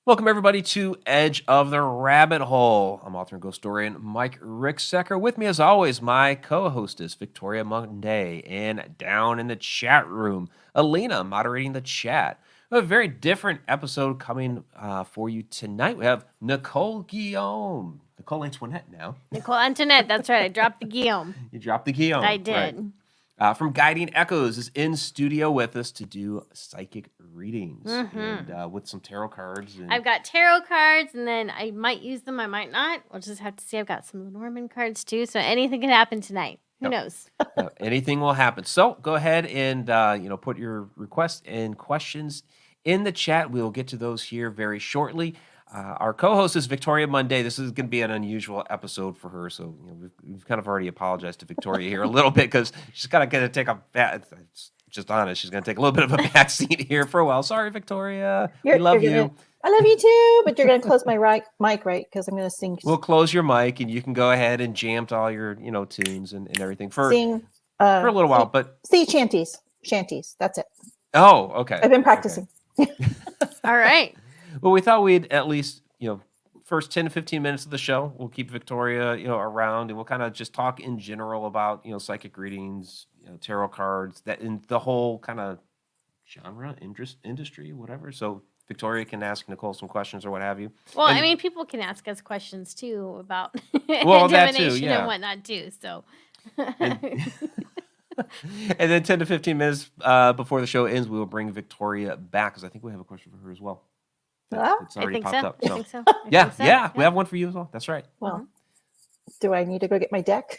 Welcome, everybody, to Edge of the Rabbit Hole. I'm author and ghost historian Mike Ricksecker. With me, as always, my co-hostess, Victoria Monday. And down in the chat room, Alina moderating the chat. We have a very different episode coming for you tonight. We have Nicole Guillaume. Nicole Antoinette now. Nicole Antoinette, that's right. I dropped the Guillaume. You dropped the Guillaume. I did. Right. From Guiding Echoes is in studio with us to do psychic readings and with some tarot cards. And I've got tarot cards, and then I might use them, I might not. We'll just have to see. I've got some Lenormand cards too, so anything can happen tonight. Who knows? Anything will happen. So go ahead and put your requests and questions in the chat. We will get to those here very shortly. Our co-host is Victoria Monday. This is going to be an unusual episode for her, so we've kind of already apologized to Victoria here a little bit because she's kind of going to take a just honest. She's going to take a little bit of a back seat here for a while. Sorry, Victoria. We love you. I love you too, but you're going to close my mic, right? Because I'm going to sing. We'll close your mic, and you can go ahead and jam to all your tunes and everything for a little while. But shanties. That's it. Oh, okay. I've been practicing. Okay. All right. Well, we thought we'd at least, first 10 to 15 minutes of the show, we'll keep Victoria, around, and we'll kind of just talk in general about, psychic readings, tarot cards, that in the whole kind of genre, industry, whatever. So Victoria can ask Nicole some questions or what have you. Well, people can ask us questions too about divination and whatnot too. So. And then 10 to 15 minutes before the show ends, we will bring Victoria back because I think we have a question for her as well. It's already popped up. I think so. Yeah, we have one for you as well. That's right. Well, do I need to go get my deck?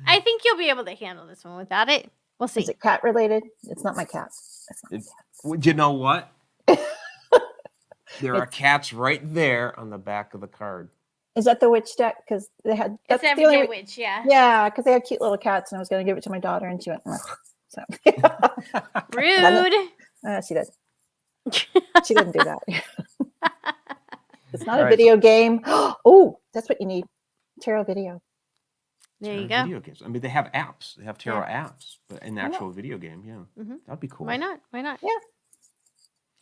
I think you'll be able to handle this one without it. We'll see. Is it cat related? It's not my cat. You know what? There are cats right there on the back of the card. Is that the witch deck? Because they had. It's Everyday Witch, yeah. Yeah, because they had cute little cats, and I was going to give it to my daughter, and she went. So rude. She did. She didn't do that. It's not a video game. Oh, that's what you need. Tarot video. There you go. Video games. They have apps. They have tarot apps, but an actual video game, that'd be cool. Why not? Yeah.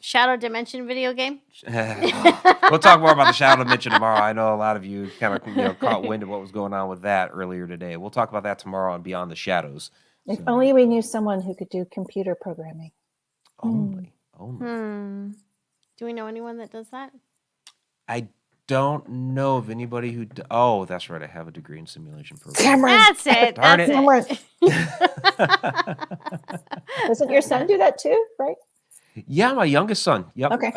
Shadow Dimension video game. We'll talk more about the Shadow Dimension tomorrow. I know a lot of you kind of caught wind of what was going on with that earlier today. We'll talk about that tomorrow on Beyond the Shadows. If only we knew someone who could do computer programming. Only. Do we know anyone that does that? I don't know of anybody who. Oh, that's right. I have a degree in simulation programming. Cameron. That's it. Darn That's it. Doesn't your son do that too? Right. Yeah, my youngest son. Yep. Okay.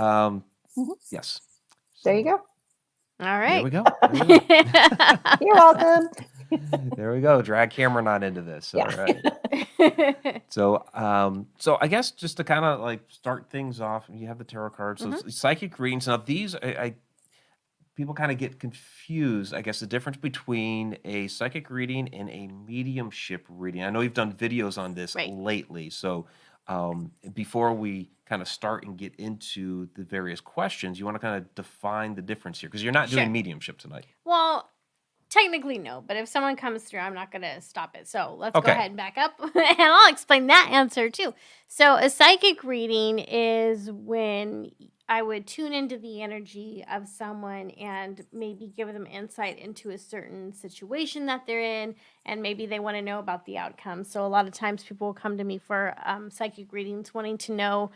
Yes. There you go. All right. There we go. You're welcome. There we go. Drag Cameron on into this. Yeah. All right. So I guess just to kind of start things off, you have the tarot cards. So psychic readings. Now these, people kind of get confused. I guess the difference between a psychic reading and a mediumship reading. I know you've done videos on this lately. So before we kind of start and get into the various questions, you want to kind of define the difference here because you're not doing mediumship tonight. Well, technically no, but if someone comes through, I'm not going to stop it. So let's go ahead and back up, and I'll explain that answer too. So a psychic reading is when I would tune into the energy of someone and maybe give them insight into a certain situation that they're in, and maybe they want to know about the outcome. So a lot of times people will come to me for psychic readings wanting to know,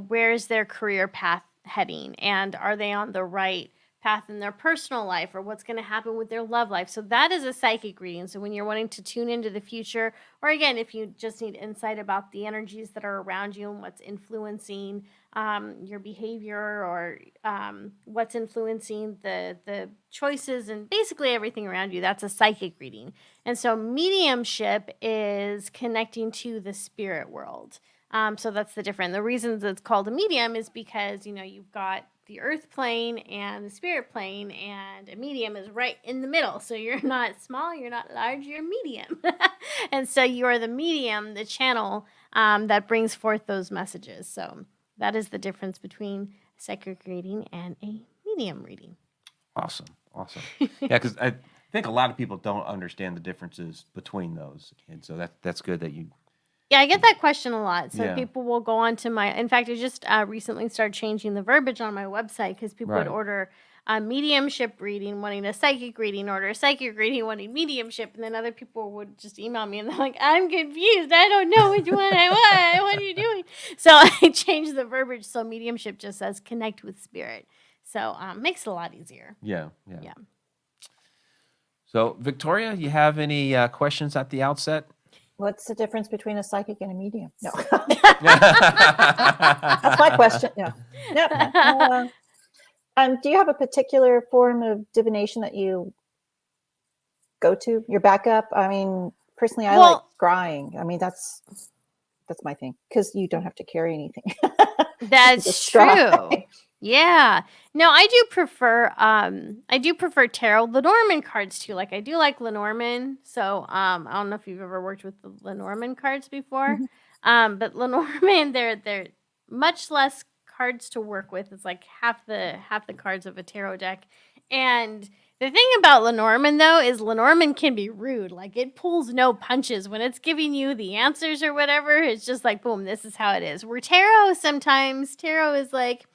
where's their career path heading, and are they on the right path in their personal life, or what's going to happen with their love life. So that is a psychic reading. So when you're wanting to tune into the future, or again, if you just need insight about the energies that are around you and what's influencing your behavior, or what's influencing the choices and basically everything around you, that's a psychic reading. And so mediumship is connecting to the spirit world. So that's the difference. The reason it's called a medium is because, you've got the earth plane and the spirit plane, and a medium is right in the middle. So you're not small, you're not large, you're medium. And so you're the medium, the channel that brings forth those messages. So that is the difference between a psychic reading and a medium reading. Awesome. Yeah, because I think a lot of people don't understand the differences between those. And so that's good that you Yeah, I get that question a lot. So Yeah. people will go on to in fact, I just recently started changing the verbiage on my website because people would Right. order a mediumship reading, wanting a psychic reading, order a psychic reading, wanting mediumship. And then other people would just email me and they're like, I'm confused. I don't know which one I want. What are you doing? So I changed the verbiage so mediumship just says connect with spirit. So makes it a lot easier. Yeah. Yeah. So, Victoria, you have any questions at the outset? What's the difference between a psychic and a medium? No, That's that's my question. No. Do you have a particular form of divination that you go to? Your backup? I mean, personally, I like scrying. I mean, that's my thing because you don't have to carry anything. That's true. Yeah. No, I do prefer tarot Lenormand cards too. Like I do like Lenormand. So I don't know if you've ever worked with the Lenormand cards before. But Lenormand they're much less cards to work with. It's like half the cards of a tarot deck. And the thing about Lenormand, though, is Lenormand can be rude. Like, it pulls no punches. When it's giving you the answers or whatever, it's just like, boom, this is how it is. Where tarot, sometimes, tarot is like,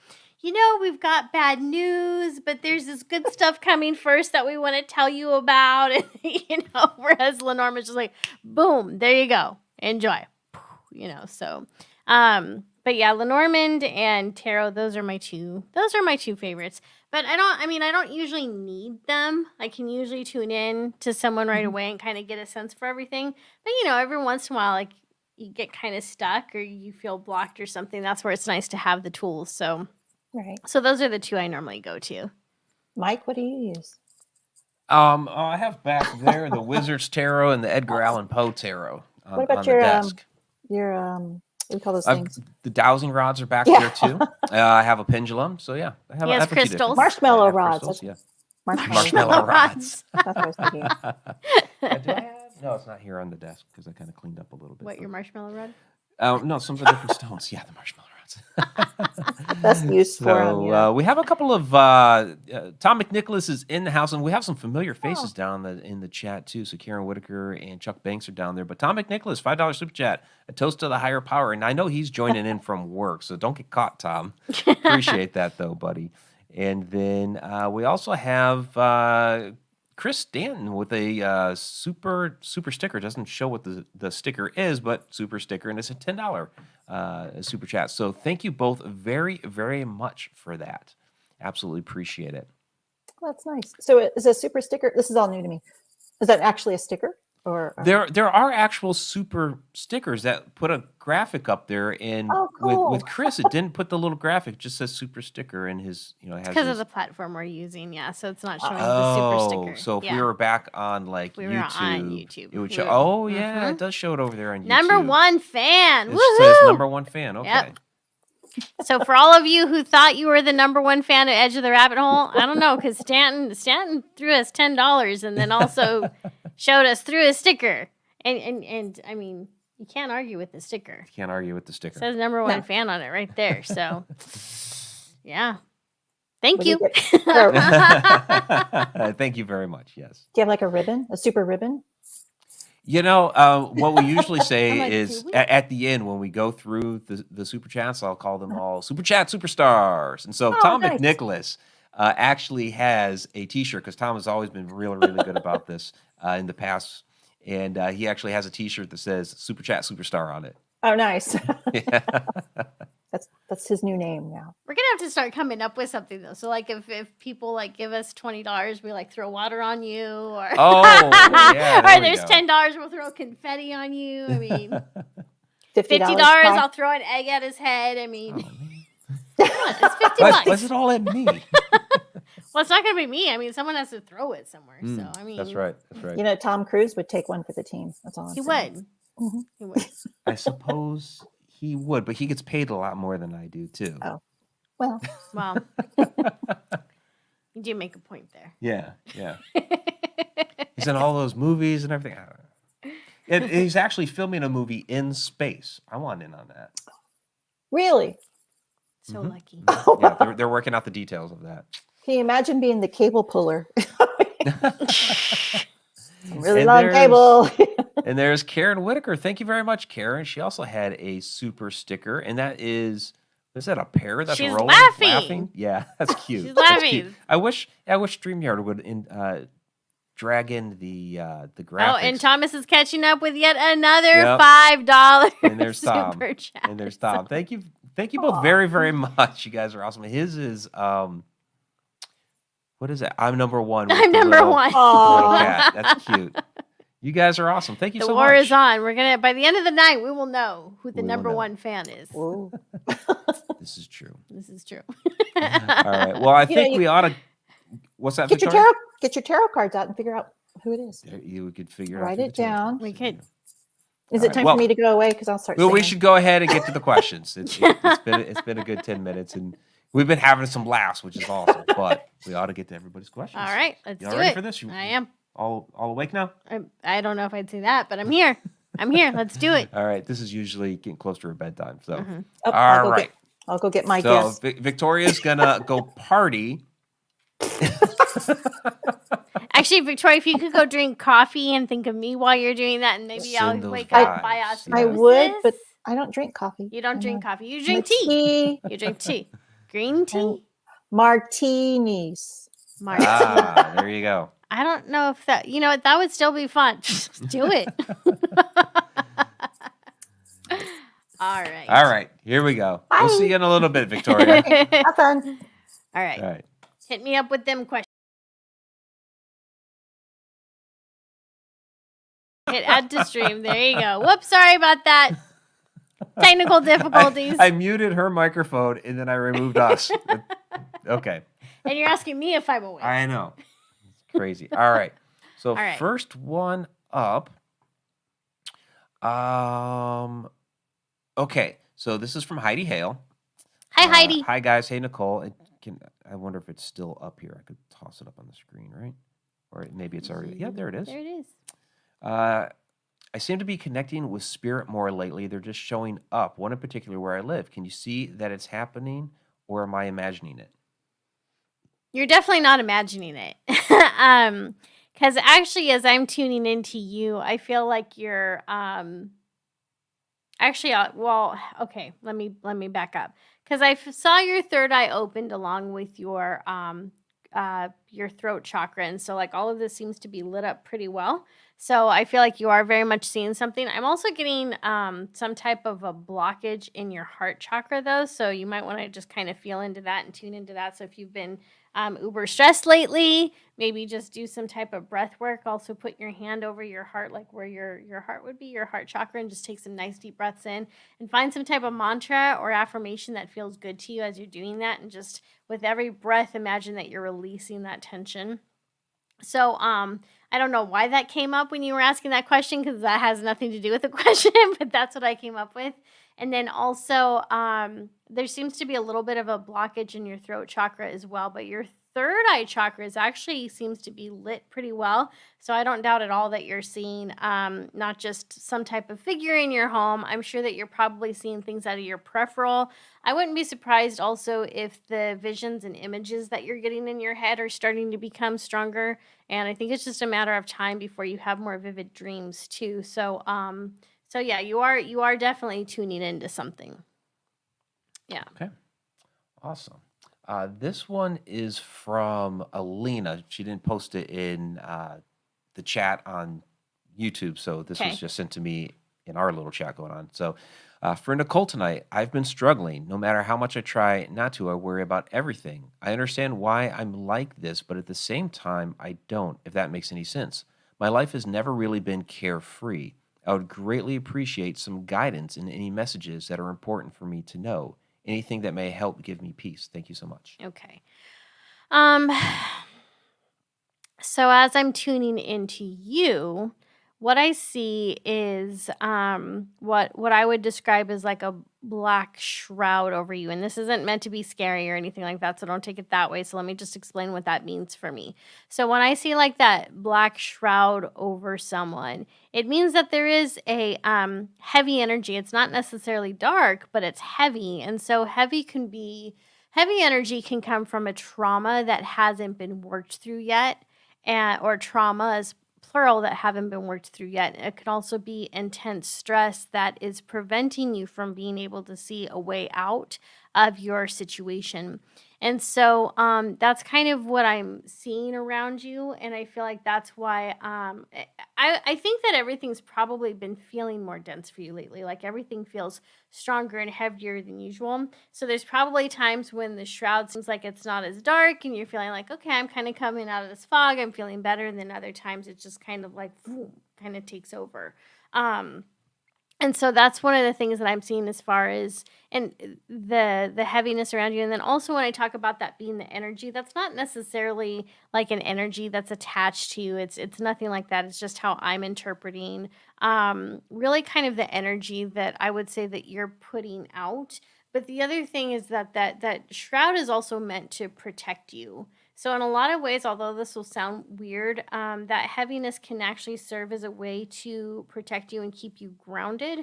we've got bad news, but there's this good stuff coming first that we want to tell you about. And, whereas Lenormand's just like, boom, there you go. Enjoy. So... but yeah, Lenormand and tarot, those are my two favorites. But I don't usually need them. I can usually tune in to someone right away and kind of get a sense for everything. But every once in a while, like you get kind of stuck or you feel blocked or something, that's where it's nice to have the tools. So So those are the two I normally go to. Mike, what do you use? I have back there the Wizard's Tarot and the Edgar Allan Poe Tarot what about on the desk. What do you call those things? The dowsing rods are back there too. I have a pendulum, so yeah. I have, he has I have crystals. Marshmallow rods. Crystals, Marshmallow rods. That's what I was thinking. Do I have? No, it's not here on the desk because I kind of cleaned up a little bit. What, your marshmallow rod? No, some of the different stones. Yeah, the marshmallow rods. That's used for them. We have a couple of Tom McNicholas is in the house, and we have some familiar faces down in the chat too. So Karen Whitaker and Chuck Banks are down there. But Tom McNicholas, $5 super chat, a toast to the higher power, and I know he's joining in from work, so don't get caught, Tom. Appreciate that though, buddy. And then we also have Chris Stanton with a super sticker. Doesn't show what the sticker is, but super sticker, and it's a $10 super chat. So thank you both very, very much for that. Absolutely appreciate it. Well, that's nice. So is a super sticker? This is all new to me. Is that actually a sticker? Or there are actual super stickers that put a graphic up there, and cool. with Chris, it didn't put the little graphic; it just says super sticker in his. It has because of the platform we're using, so it's not showing the super sticker. So if we were back on YouTube, on YouTube, it would show. It does show it over there on YouTube. Number one fan. It says number one fan. Okay. Yep. So for all of you who thought you were the number one fan of Edge of the Rabbit Hole, I don't know, because Stanton threw us $10 and then also showed us through a sticker. And I mean, you can't argue with the sticker. You can't argue with the sticker. It says number one fan on it right there. So, yeah. Thank you. Thank you very much. Yes. Do you have like a ribbon, a super ribbon? What we usually say is at the end when we go through the super chats, I'll call them all super chat superstars. And so Tom McNicholas actually has a T-shirt because Tom has always been really, really good about this in the past, and he actually has a T-shirt that says "Super Chat Superstar" on it. Oh, nice. Yeah. That's his new name now. We're gonna have to start coming up with something though. So like if people like give us $20, we like throw water on you, or or there's $10, we'll throw confetti on you. I mean, $50, I'll throw an egg at his head. I mean, come on, it's $50. Why's it all at me? Well, it's not gonna be me. I mean, someone has to throw it somewhere. So I mean, that's right. That's right. Tom Cruise would take one for the team. That's all I'm saying. Would. He would. I suppose he would, but he gets paid a lot more than I do too. Oh, well. You do make a point there. Yeah. He's in all those movies and everything. He's actually filming a movie in space. I want in on that. Really? So lucky. Yeah, they're working out the details of that. Can you imagine being the cable puller? Really long cable. And there's Karen Whitaker. Thank you very much, Karen. She also had a super sticker, and that is that a parrot that's She's rolling, laughing. Yeah, that's cute. She's That's cute. laughing. I wish StreamYard would drag in the graphics. Oh, and Thomas is catching up with yet another Yep. $5 And there's Tom. super chat. And there's Tom. Thank you both very, very much. You guys are awesome. His is what is it? I'm number one. I'm number one. With the little cat. That's cute. You guys are awesome. Thank you so much. The war is on. We're gonna by the end of the night we will know who the number one fan is. Ooh. This is true. This is true. All right. Well, I think we ought to. What's that? Get Victoria? your tarot cards out and figure out who it is. You could figure out. Write it down. We could. Is it time for me to go away? Because I'll start. Well, we singing. should go ahead and get to the questions. It's been a good 10 minutes, and we've been having some laughs, which is awesome. But we ought to get to everybody's questions. All right, let's You do ready it. for this? I am. All awake now? I don't know if I'd say that, but I'm here. I'm here. Let's do it. All right. This is usually getting close to her bedtime. So, Oh, all right. I'll go get my So gifts. Victoria's gonna go party. Actually, Victoria, if you could go drink coffee and think of me while you're doing that, and maybe I'll Send those wake up vibes. by Yeah. osmosis. I would, but I don't drink coffee. You don't drink No. coffee. You drink tea. You drink tea. Green tea. Martinis. Martini. There you go. I don't know if that, you know what, that would still be fun. Do it. All right. All right. Here we go. Bye. We'll see you in a little bit, Victoria. Have fun. All right. All right. Hit me up with them questions. Hit add to stream. There you go. Whoops, sorry about that. Technical difficulties. I muted her microphone and then I removed us. Okay. And you're asking me if I'm awake. I know. It's crazy. All right. So All right. first one up. Okay. So this is from Heidi Hale. Hi, Heidi. Hi guys. Hey Nicole. I wonder if it's still up here. I could toss it up on the screen, right? Or maybe it's already. Yeah, there it is. There it is. I seem to be connecting with spirit more lately. They're just showing up. One in particular where I live. Can you see that it's happening, or am I imagining it? You're definitely not imagining it. Because actually, as I'm tuning into you, I feel like you're actually, well, okay, let me back up. Because I saw your third eye opened along with your throat chakra. And so like all of this seems to be lit up pretty well. So I feel like you are very much seeing something. I'm also getting some type of a blockage in your heart chakra though. So you might want to just kind of feel into that and tune into that. So if you've been uber stressed lately, maybe just do some type of breath work. Also put your hand over your heart, like where your heart would be, your heart chakra, and just take some nice deep breaths in and find some type of mantra or affirmation that feels good to you as you're doing that. And just with every breath, imagine that you're releasing that tension. So, I don't know why that came up when you were asking that question, because that has nothing to do with the question, but that's what I came up with. And then also, there seems to be a little bit of a blockage in your throat chakra as well, but your third eye chakra actually seems to be lit pretty well. So I don't doubt at all that you're seeing not just some type of figure in your home. I'm sure that you're probably seeing things out of your peripheral. I wouldn't be surprised also if the visions and images that you're getting in your head are starting to become stronger. And I think it's just a matter of time before you have more vivid dreams too. So, so yeah, you are definitely tuning into something. Yeah. Okay. Awesome. This one is from Alina. She didn't post it in the chat on YouTube, so this was just sent to me in our little chat going on. So, for Nicole tonight, I've been struggling. No matter how much I try not to, I worry about everything. I understand why I'm like this, but at the same time, I don't, if that makes any sense. My life has never really been carefree. I would greatly appreciate some guidance in any messages that are important for me to know. Anything that may help give me peace. Thank you so much. Okay. So as I'm tuning into you, what I see is what I would describe as like a black shroud over you. And this isn't meant to be scary or anything like that, so don't take it that way. So let me just explain what that means for me. So when I see like that black shroud over someone, it means that there is a heavy energy. It's not necessarily dark, but it's heavy. And so heavy energy can come from a trauma that hasn't been worked through yet, or trauma as plural, that haven't been worked through yet. It could also be intense stress that is preventing you from being able to see a way out of your situation. And so that's kind of what I'm seeing around you. And I feel like that's why I think that everything's probably been feeling more dense for you lately. Like everything feels stronger and heavier than usual. So there's probably times when the shroud seems like it's not as dark and you're feeling like, okay, I'm kind of coming out of this fog. I'm feeling better. And then other times it just kind of like kind of takes over. And so that's one of the things that I'm seeing as far as and the heaviness around you. And then also when I talk about that being the energy, that's not necessarily like an energy that's attached to you. It's nothing like that. It's just how I'm interpreting really kind of the energy that I would say that you're putting out. But the other thing is that shroud is also meant to protect you. So in a lot of ways, although this will sound weird, that heaviness can actually serve as a way to protect you and keep you grounded.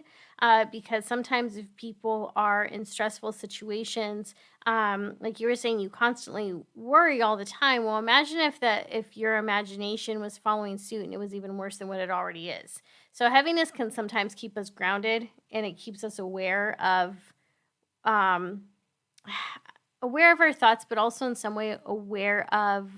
Because sometimes if people are in stressful situations, like you were saying, you constantly worry all the time. Well, imagine if your imagination was following suit and it was even worse than what it already is. So heaviness can sometimes keep us grounded, and it keeps us aware of our thoughts, but also in some way aware of,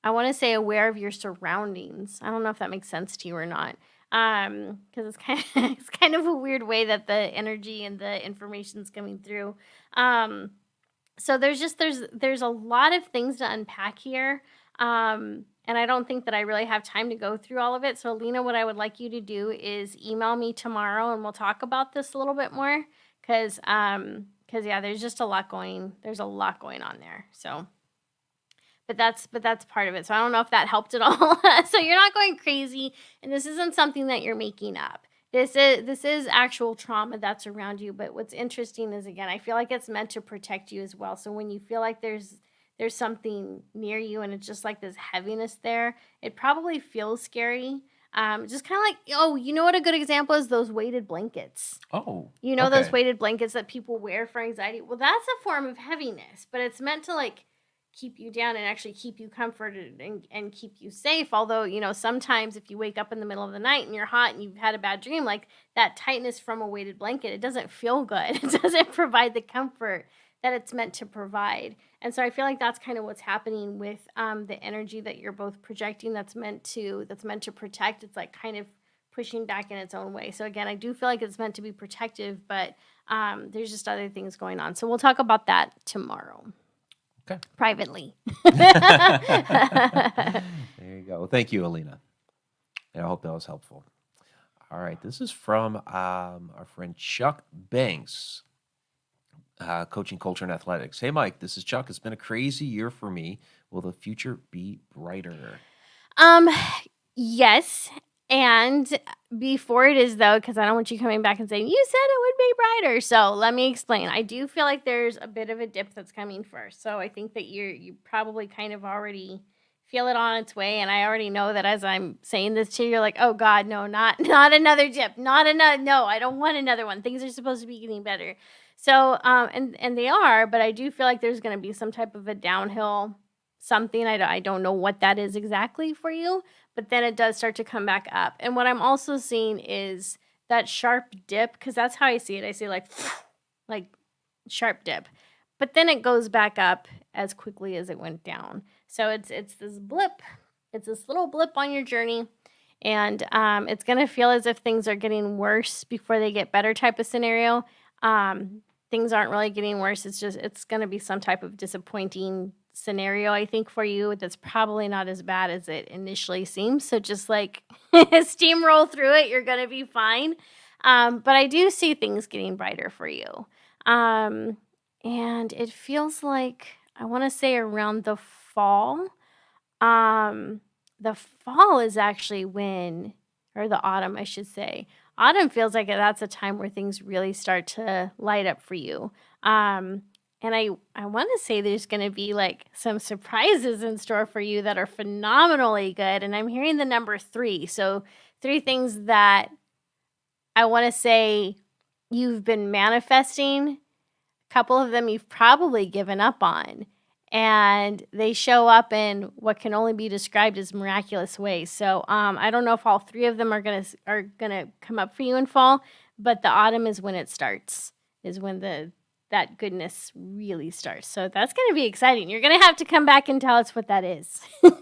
I want to say aware of your surroundings. I don't know if that makes sense to you or not. Because it's kind of a weird way that the energy and the information's coming through. So there's a lot of things to unpack here. And I don't think that I really have time to go through all of it. So Alina, what I would like you to do is email me tomorrow and we'll talk about this a little bit more. Because yeah, there's a lot going on there. So, but that's part of it. So I don't know if that helped at all. So you're not going crazy, and this isn't something that you're making up. This is actual trauma that's around you. But what's interesting is, again, I feel like it's meant to protect you as well. So when you feel like there's something near you and it's just like this heaviness there, it probably feels scary. Just kind of like, oh, you know what a good example is? Those weighted blankets. Oh, you know, okay. those weighted blankets that people wear for anxiety. Well, that's a form of heaviness, but it's meant to like keep you down and actually keep you comforted and keep you safe. Although, you know, sometimes if you wake up in the middle of the night and you're hot and you've had a bad dream, like that tightness from a weighted blanket, it doesn't feel good. It doesn't provide the comfort that it's meant to provide. And so I feel like that's kind of what's happening with the energy that you're both projecting that's meant to protect. It's like kind of pushing back in its own way. So again, I do feel like it's meant to be protective, but there's just other things going on. So we'll talk about that tomorrow. Okay. Privately. There you go. Well, thank you, Alina. I hope that was helpful. All right. This is from our friend Chuck Banks. Coaching culture and athletics. Hey, Mike, this is Chuck. It's been a crazy year for me. Will the future be brighter? Yes. And before it is, though, because I don't want you coming back and saying, you said it would be brighter. So let me explain. I do feel like there's a bit of a dip that's coming first. So I think that you probably kind of already feel it on its way. And I already know that as I'm saying this to you, you're like, oh God, no, not another dip. No, I don't want another one. Things are supposed to be getting better. So, and they are, but I do feel like there's going to be some type of a downhill something. I don't know what that is exactly for you, but then it does start to come back up. And what I'm also seeing is that sharp dip, because that's how I see it. I see like sharp dip, but then it goes back up as quickly as it went down. So it's this blip. It's this little blip on your journey. And it's going to feel as if things are getting worse before they get better type of scenario. Things aren't really getting worse. It's going to be some type of disappointing scenario, I think, for you. That's probably not as bad as it initially seems. So just like steamroll through it, you're going to be fine. But I do see things getting brighter for you. And it feels like, I want to say around the fall. The fall is actually when, or the autumn, I should say. Autumn feels like that's a time where things really start to light up for you. And I want to say there's going to be like some surprises in store for you that are phenomenally good. And I'm hearing the number 3. So 3 things that I want to say you've been manifesting. A couple of them you've probably given up on. and they show up in what can only be described as miraculous ways. So I don't know if all 3 of them are gonna come up for you in fall, but the autumn is when it starts, is when that goodness really starts. So that's gonna be exciting. You're gonna have to come back and tell us what that is. Cool.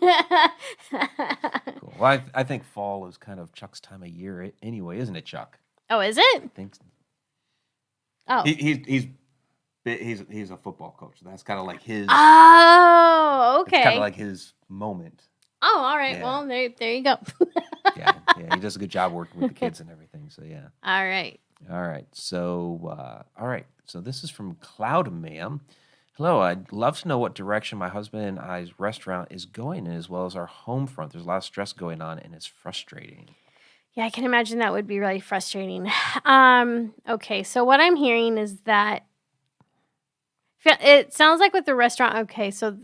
Well, I think fall is kind of Chuck's time of year anyway, isn't it, Chuck? Oh, is I it? think so. Oh. He's a football coach. That's kind of like his. Oh, It's kind okay. of like his moment. Oh, all right. Yeah. Well, there you go. Yeah, he does a good job working with the kids and everything. So yeah. All right. All right. So this is from Cloud Ma'am. Hello. I'd love to know what direction my husband and I's restaurant is going in, as well as our home front. There's a lot of stress going on, and it's frustrating. Yeah, I can imagine that would be really frustrating. Okay, so what I'm hearing is that it sounds like with the restaurant. Okay, so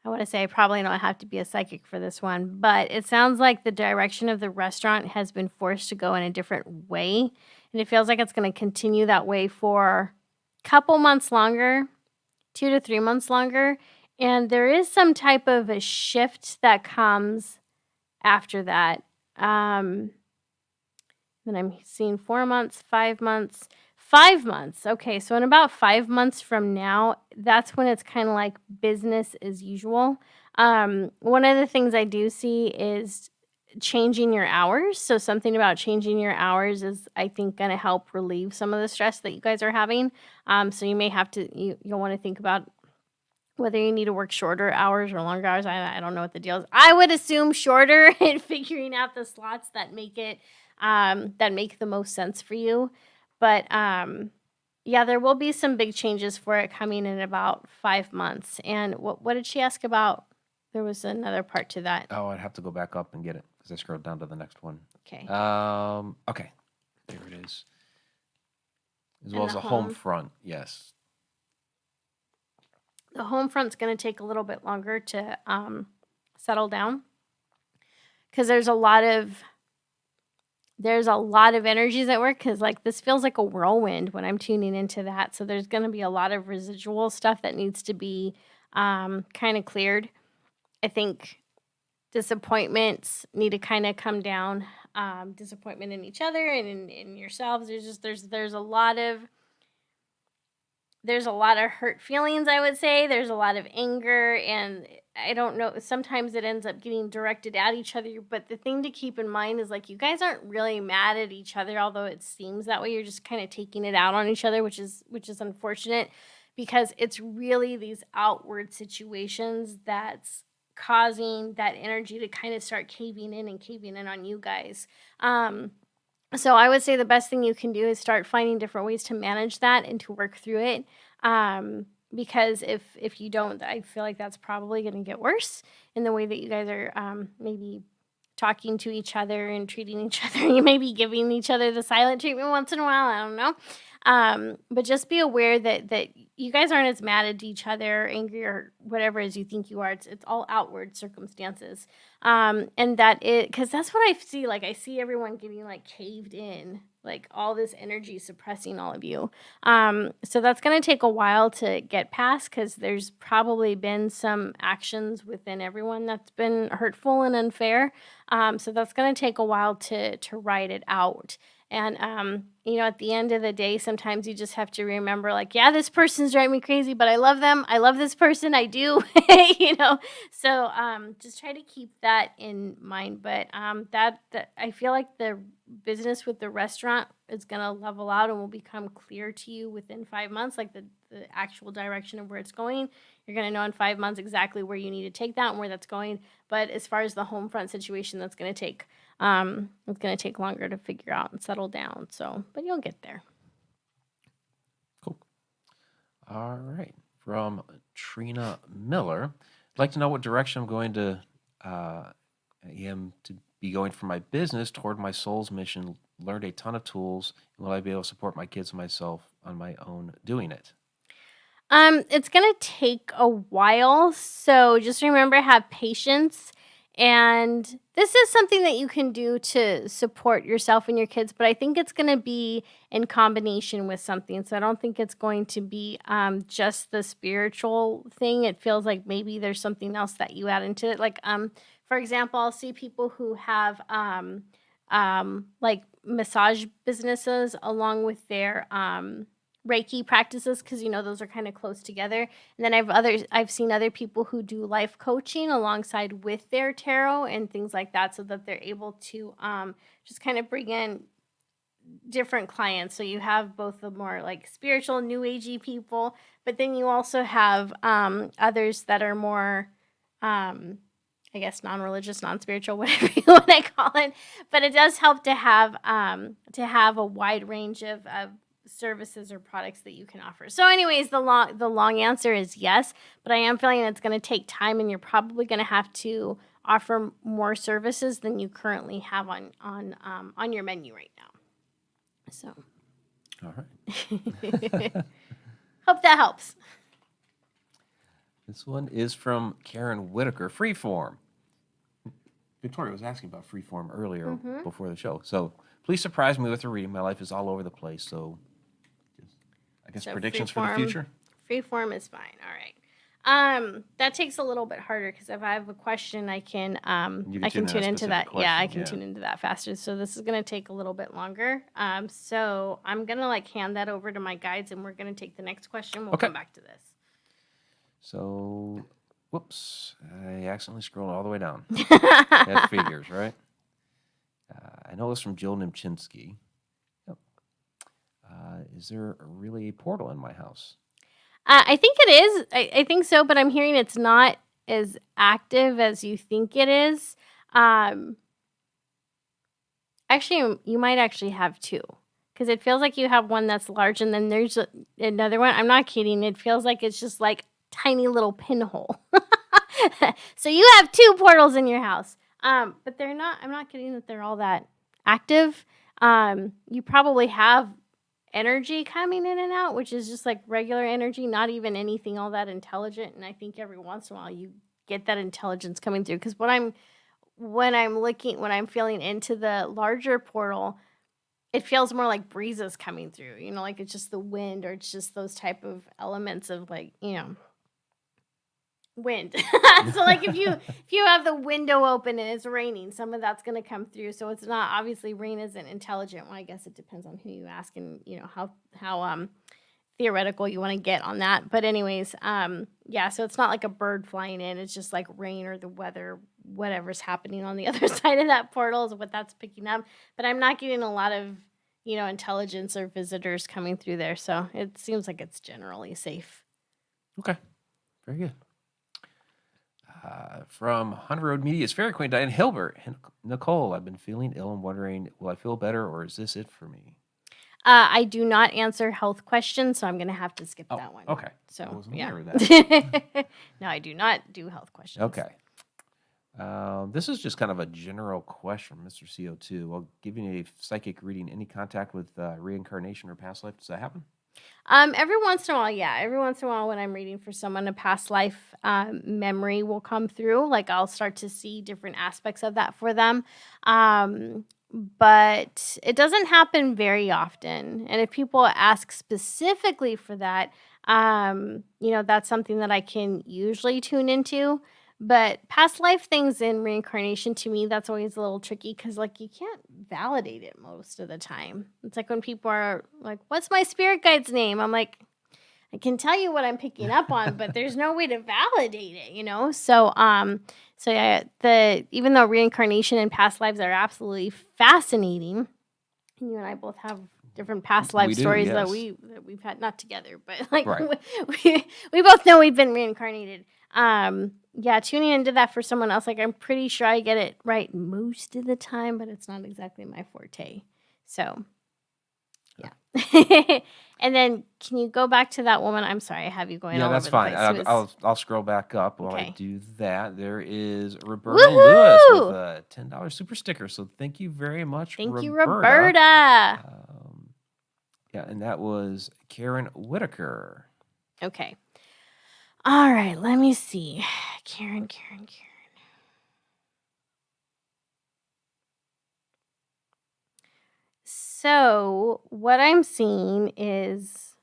I want to say I probably don't have to be a psychic for this one, but it sounds like the direction of the restaurant has been forced to go in a different way, and it feels like it's going to continue that way for a couple months longer, 2 to 3 months longer, and there is some type of a shift that comes after that. Then I'm seeing 4 months, 5 months. 5 months. Okay, so in about 5 months from now, that's when it's kind of like business as usual. One of the things I do see is changing your hours. So something about changing your hours is, I think, going to help relieve some of the stress that you guys are having. So you may have to, you'll want to think about whether you need to work shorter hours or longer hours. I don't know what the deal is. I would assume shorter and figuring out the slots that make it that make the most sense for you. But yeah, there will be some big changes for it coming in about 5 months. And what did she ask about? There was another part to that. Oh, I'd have to go back up and get it because I scrolled down to the next one. Okay. Okay, there it is. As well as a home front, yes. The home front's going to take a little bit longer to settle down because there's a lot of energies at work, because like this feels like a whirlwind when I'm tuning into that. So there's going to be a lot of residual stuff that needs to be kind of cleared. I think disappointments need to kind of come down. Disappointment in each other and in yourselves. There's a lot of hurt feelings, I would say. There's a lot of anger, and I don't know, sometimes it ends up getting directed at each other. But the thing to keep in mind is, like, you guys aren't really mad at each other, although it seems that way. You're just kind of taking it out on each other, which is unfortunate, because it's really these outward situations that's causing that energy to kind of start caving in on you guys. So I would say the best thing you can do is start finding different ways to manage that and to work through it. Because if you don't, I feel like that's probably going to get worse in the way that you guys are maybe talking to each other and treating each other. You may be giving each other the silent treatment once in a while. I don't know. But just be aware that you guys aren't as mad at each other, angry, or whatever as you think you are. It's all outward circumstances. And that because that's what I see. Like, I see everyone getting like caved in, like all this energy suppressing all of you. So that's going to take a while to get past, because there's probably been some actions within everyone that's been hurtful and unfair. So that's going to take a while to ride it out. And, at the end of the day, sometimes you just have to remember, like, yeah, this person's driving me crazy, but I love them. I love this person. I do, So just try to keep that in mind. But that I feel like the business with the restaurant is going to level out and will become clear to you within 5 months, like the actual direction of where it's going. You're going to know in 5 months exactly where you need to take that and where that's going. But as far as the home front situation, that's going to take it's going to take longer to figure out and settle down. So, but you'll get there. Cool. All right. From Trina Miller, I'd like to know what direction I'm going to be going for my business toward my soul's mission. Learned a ton of tools. Will I be able to support my kids and myself on my own doing it? It's going to take a while. So just remember, have patience. And this is something that you can do to support yourself and your kids, but I think it's going to be in combination with something. So I don't think it's going to be just the spiritual thing. It feels like maybe there's something else that you add into it. Like, for example, I'll see people who have like massage businesses along with their Reiki practices, because those are kind of close together. And then I've seen other people who do life coaching alongside with their tarot and things like that, so that they're able to just kind of bring in different clients. So you have both the more like spiritual, new agey people, but then you also have others that are more I guess non-religious, non-spiritual, whatever you want to call it. But it does help to have a wide range of services or products that you can offer. So anyways, the long answer is yes, but I am feeling it's going to take time, and you're probably going to have to offer more services than you currently have on your menu right now. So all right. Hope that helps. This one is from Karen Whitaker, Freeform. Victoria was asking about Freeform earlier before the show. So please surprise me with a reading. My life is all over the place. So I guess predictions for the future? Freeform is fine. All right. That takes a little bit harder, because if I have a question, I can tune into that. Yeah, I can tune into that faster. So this is going to take a little bit longer. So I'm going to hand that over to my guides, and we're going to take the next question. We'll come back to this. So, whoops, I accidentally scrolled all the way down. That figures, right? I know it's from Jill Nimchinsky. Yep. Is there really a portal in my house? I think it is. I think so, but I'm hearing it's not as active as you think it is. Actually, you might actually have two, because it feels like you have one that's large, and then there's another one. I'm not kidding. It feels like it's just like tiny little pinhole. So you have two portals in your house, but they're not. I'm not kidding that they're all that active. You probably have energy coming in and out, which is just like regular energy, not even anything all that intelligent. And I think every once in a while you get that intelligence coming through, because when I'm feeling into the larger portal, it feels more like breezes coming through, like it's just the wind, or it's just those type of elements of wind. So like if you have the window open and it's raining, some of that's going to come through. So it's not, obviously rain isn't intelligent. Well, I guess it depends on who you ask, and how theoretical you want to get on that. But anyways, yeah, so it's not like a bird flying in. It's just like rain, or the weather, whatever's happening on the other side of that portal is what that's picking up. But I'm not getting a lot of intelligence or visitors coming through there. So it seems like it's generally safe. Okay, very good. From Hunter Road Media's Fairy Queen Diane Hilbert and Nicole, I've been feeling ill and wondering, will I feel better, or is this it for me? I do not answer health questions, so I'm going to have to skip that one. Okay. So, I wasn't yeah. aware of that. No, I do not do health questions. Okay. This is just kind of a general question from Mr. CO2. While giving a psychic reading, any contact with reincarnation or past life, does that happen? Every once in a while, yeah. Every once in a while, when I'm reading for someone, a past life memory will come through. Like I'll start to see different aspects of that for them. But it doesn't happen very often. And if people ask specifically for that, that's something that I can usually tune into. But past life things and reincarnation, to me, that's always a little tricky, because like you can't validate it most of the time. It's like when people are like, "What's my spirit guide's name?" I'm like, I can tell you what I'm picking up on, but there's no way to validate it, So yeah, even though reincarnation and past lives are absolutely fascinating, and you and I both have different past life stories that we've had, not together, but like right. we both know we've been reincarnated. Yeah, tuning into that for someone else, like I'm pretty sure I get it right most of the time, but it's not exactly my forte. So, yeah. And then, can you go back to that woman? I'm sorry, I have you going. Yeah, all that's over the fine. place. I'll scroll back up while I Okay. do that. There is Roberta Lewis with a $10 super sticker. So thank you very much, Thank you, Roberta. Roberta. Yeah, and that was Karen Whitaker. Okay. All right, let me see. Karen. So what I'm seeing is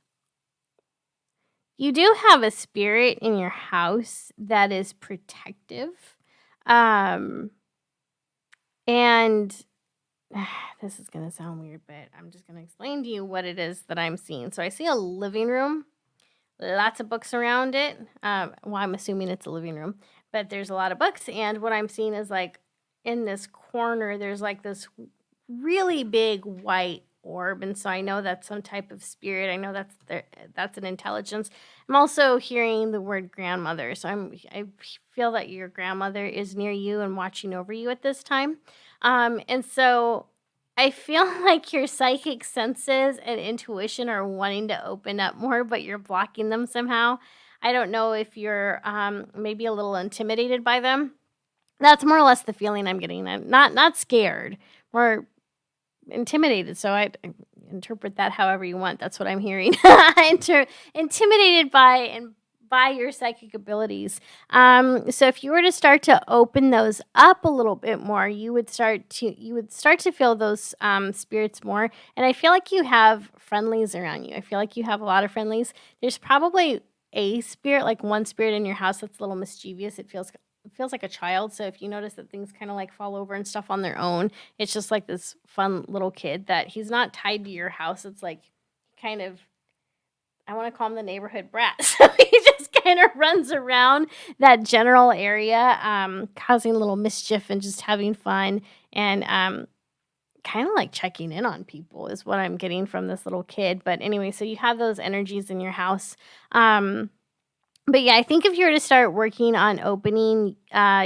you do have a spirit in your house that is protective. Um, and this is going to sound weird, but I'm just going to explain to you what it is that I'm seeing. So I see a living room, lots of books around it. Well, I'm assuming it's a living room, but there's a lot of books. And what I'm seeing is like in this corner, there's like this really big white orb. And so I know that's some type of spirit. I know that's an intelligence. I'm also hearing the word grandmother. So I feel that your grandmother is near you and watching over you at this time. And so I feel like your psychic senses and intuition are wanting to open up more, but you're blocking them somehow. I don't know if you're maybe a little intimidated by them. That's more or less the feeling I'm getting. I'm not scared, more intimidated. So I interpret that however you want. That's what I'm hearing. Intimidated by your psychic abilities. So if you were to start to open those up a little bit more, you would start to feel those spirits more. And I feel like you have friendlies around you. I feel like you have a lot of friendlies. There's probably a spirit, like one spirit in your house that's a little mischievous. It feels like a child. So if you notice that things kind of like fall over and stuff on their own, it's just like this fun little kid that he's not tied to your house. It's like kind of, I want to call him the neighborhood brat. So he just kind of runs around that general area, causing a little mischief and just having fun and kind of like checking in on people is what I'm getting from this little kid. But anyway, so you have those energies in your house. But yeah, I think if you were to start working on opening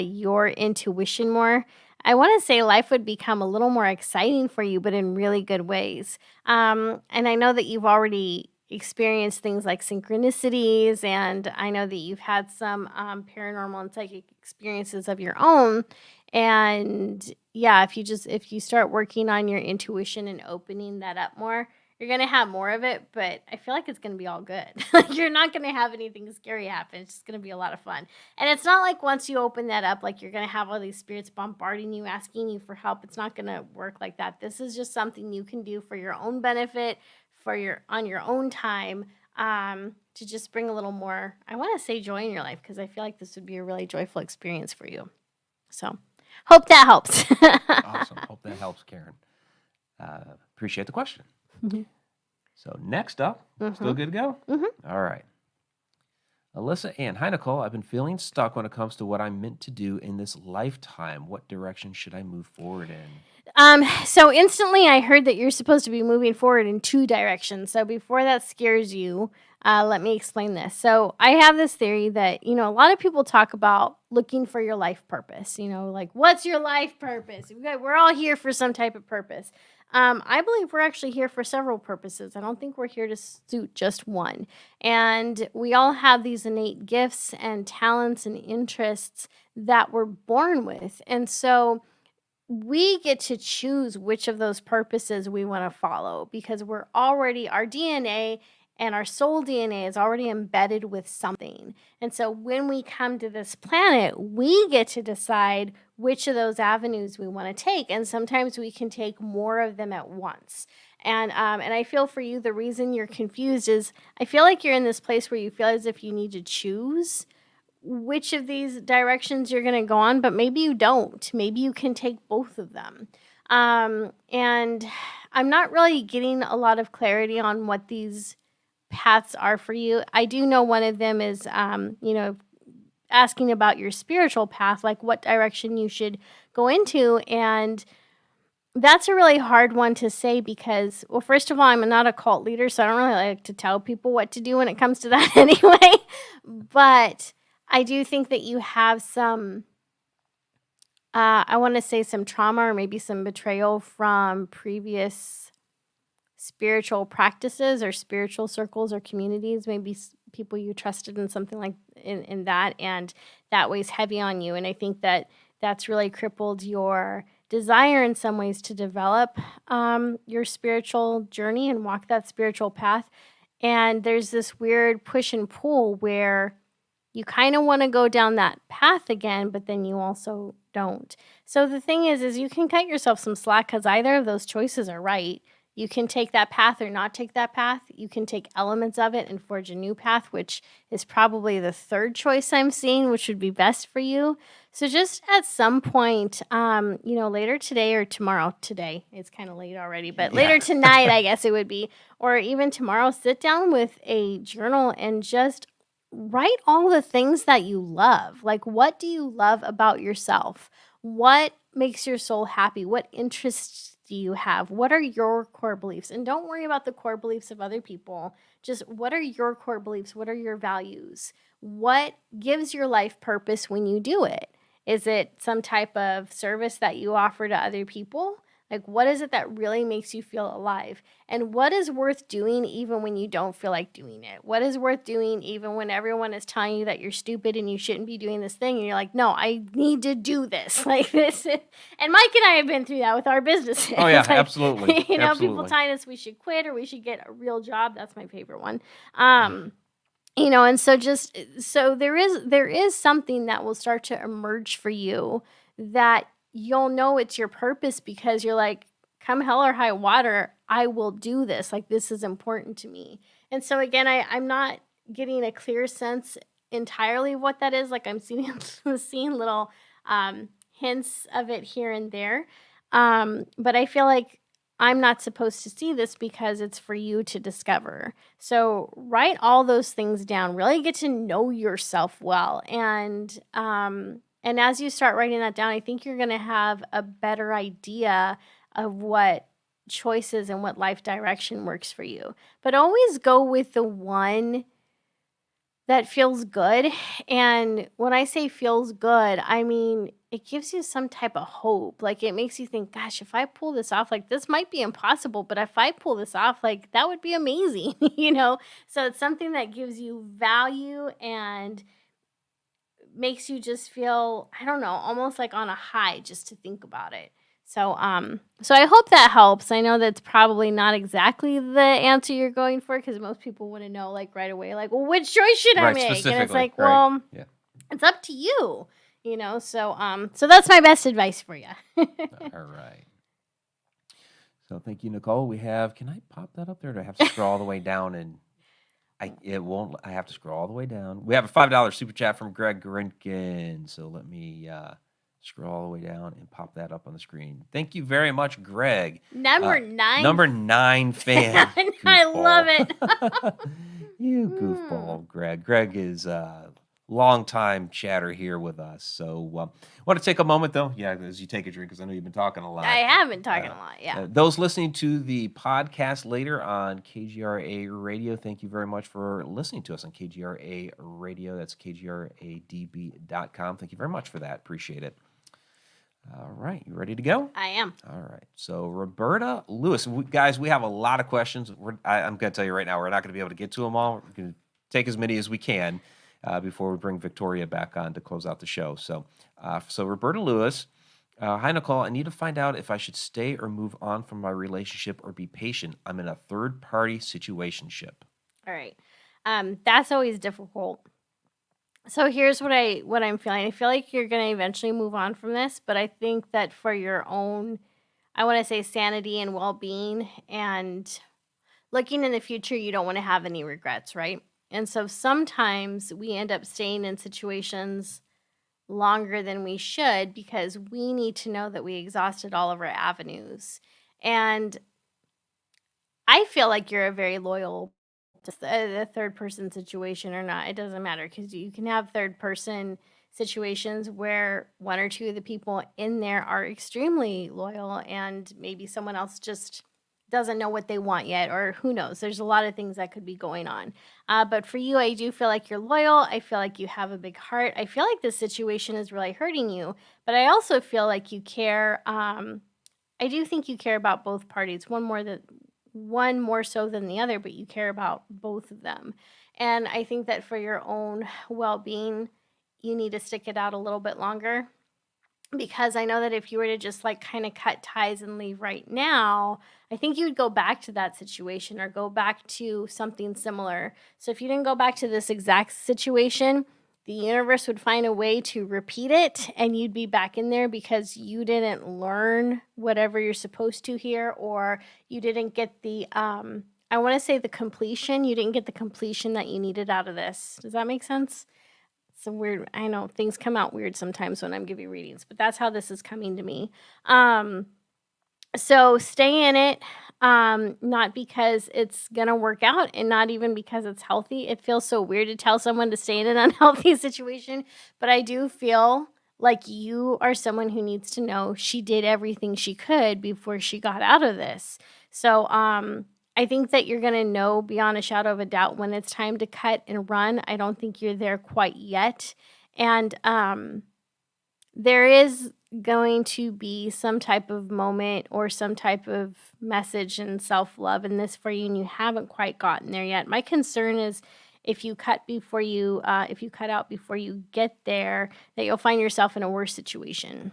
your intuition more, I want to say life would become a little more exciting for you, but in really good ways. And I know that you've already experienced things like synchronicities, and I know that you've had some paranormal and psychic experiences of your own. And yeah, if you start working on your intuition and opening that up more, you're going to have more of it, but I feel like it's going to be all good. Like you're not going to have anything scary happen. It's just going to be a lot of fun. And it's not like once you open that up, like you're going to have all these spirits bombarding you, asking you for help. It's not going to work like that. This is just something you can do for your own benefit, on your own time, to just bring a little more, I want to say, joy in your life, because I feel like this would be a really joyful experience for you. So hope that helps. Awesome. Hope that helps, Karen. Appreciate the question. Mm-hmm. So next up, still good to go? Mm-hmm. All right. Alyssa Ann. Hi, Nicole. I've been feeling stuck when it comes to what I'm meant to do in this lifetime. What direction should I move forward in? So instantly I heard that you're supposed to be moving forward in 2 directions. So before that scares you, let me explain this. So I have this theory that, a lot of people talk about looking for your life purpose, like what's your life purpose? We're all here for some type of purpose. I believe we're actually here for several purposes. I don't think we're here to suit just one. And we all have these innate gifts and talents and interests that we're born with. And so we get to choose which of those purposes we want to follow, because our DNA and our soul DNA is already embedded with something. And so when we come to this planet, we get to decide which of those avenues we want to take. And sometimes we can take more of them at once. And I feel for you, the reason you're confused is I feel like you're in this place where you feel as if you need to choose which of these directions you're going to go on, but maybe you don't. Maybe you can take both of them. And I'm not really getting a lot of clarity on what these paths are for you. I do know one of them is, asking about your spiritual path, like what direction you should go into. And that's a really hard one to say because, well, first of all, I'm not a cult leader, so I don't really like to tell people what to do when it comes to that anyway. But I do think that you have some, I want to say some trauma or maybe some betrayal from previous spiritual practices or spiritual circles or communities, maybe people you trusted in something like in that, and that weighs heavy on you. And I think that that's really crippled your desire in some ways to develop your spiritual journey and walk that spiritual path. And there's this weird push and pull where you kind of want to go down that path again, but then you also don't. So the thing is you can cut yourself some slack because either of those choices are right. You can take that path or not take that path. You can take elements of it and forge a new path, which is probably the third choice I'm seeing, which would be best for you. So just at some point, later today or tomorrow, today, it's kind of late already, but later tonight, I guess it would be, or even tomorrow, sit down with a journal and just write all the things that you love. Like, what do you love about yourself? What makes your soul happy? What interests do you have? What are your core beliefs? And don't worry about the core beliefs of other people. Just what are your core beliefs? What are your values? What gives your life purpose when you do it? Is it some type of service that you offer to other people? Like, what is it that really makes you feel alive? And what is worth doing even when you don't feel like doing it? What is worth doing even when everyone is telling you that you're stupid and you shouldn't be doing this thing? And you're like, no, I need to do this. Like this. And Mike and I have been through that with our businesses. Oh, yeah, like, absolutely. People Absolutely. telling us we should quit or we should get a real job. That's my favorite one. And so there is something that will start to emerge for you that you'll know it's your purpose because you're like, come hell or high water, I will do this. Like, this is important to me. And so again, I'm not getting a clear sense entirely of what that is. Like, I'm seeing little hints of it here and there. But I feel like I'm not supposed to see this because it's for you to discover. So write all those things down. Really get to know yourself well. And as you start writing that down, I think you're going to have a better idea of what choices and what life direction works for you. But always go with the one that feels good. And when I say feels good, I mean, it gives you some type of hope. Like, it makes you think, gosh, if I pull this off, like, this might be impossible, but if I pull this off, like, that would be amazing, So it's something that gives you value and makes you just feel, I don't know, almost like on a high just to think about it. So I hope that helps. I know that's probably not exactly the answer you're going for because most people want to know, like, right away, like, well, which choice should I make? And it's like, well, it's up to you, So that's my best advice for you. All right. So thank you, Nicole. Can I pop that up there? Or do I have to scroll all the way down and I have to scroll all the way down. We have a $5 super chat from Greg Grinkin. So let me scroll all the way down and pop that up on the screen. Thank you very much, Greg. Number 9. Number 9 fan. I love it. You goofball, Greg. Greg is a long-time chatter here with us. So I want to take a moment, though. Yeah, as you take a drink, because I know you've been talking a lot. I have been talking a lot, yeah. Those listening to the podcast later on KGRA Radio, thank you very much for listening to us on KGRA Radio. That's KGRADB.com. Thank you very much for that. Appreciate it. All right. You ready to go? I am. All right. So, Roberta Lewis. Guys, we have a lot of questions. I'm going to tell you right now, we're not going to be able to get to them all. We're going to take as many as we can before we bring Victoria back on to close out the show. So Roberta Lewis. Hi, Nicole. I need to find out if I should stay or move on from my relationship or be patient. I'm in a third-party situationship. All right. That's always difficult. So here's what I'm feeling. I feel like you're going to eventually move on from this, but I think that for your own, I want to say sanity and well-being and looking in the future, you don't want to have any regrets, right? And so sometimes we end up staying in situations longer than we should because we need to know that we exhausted all of our avenues. And I feel like you're a very loyal a third person situation or not, it doesn't matter because you can have third person situations where one or two of the people in there are extremely loyal and maybe someone else just doesn't know what they want yet, or who knows. There's a lot of things that could be going on. But for you, I do feel like you're loyal. I feel like you have a big heart. I feel like this situation is really hurting you, but I also feel like you care. I do think you care about both parties, one more so than the other, but you care about both of them. And I think that for your own well-being, you need to stick it out a little bit longer, because I know that if you were to just like kind of cut ties and leave right now, I think you would go back to that situation or go back to something similar. So if you didn't go back to this exact situation, the universe would find a way to repeat it and you'd be back in there because you didn't learn whatever you're supposed to here, or you didn't get the, I want to say the completion. You didn't get the completion that you needed out of this. Does that make sense? It's a weird, I know things come out weird sometimes when I'm giving readings, but that's how this is coming to me. So stay in it, not because it's going to work out and not even because it's healthy. It feels so weird to tell someone to stay in an unhealthy situation, but I do feel like you are someone who needs to know she did everything she could before she got out of this. So I think that you're going to know beyond a shadow of a doubt when it's time to cut and run. I don't think you're there quite yet. And there is going to be some type of moment or some type of message and self-love in this for you, and you haven't quite gotten there yet. My concern is if you cut out before you get there, that you'll find yourself in a worse situation.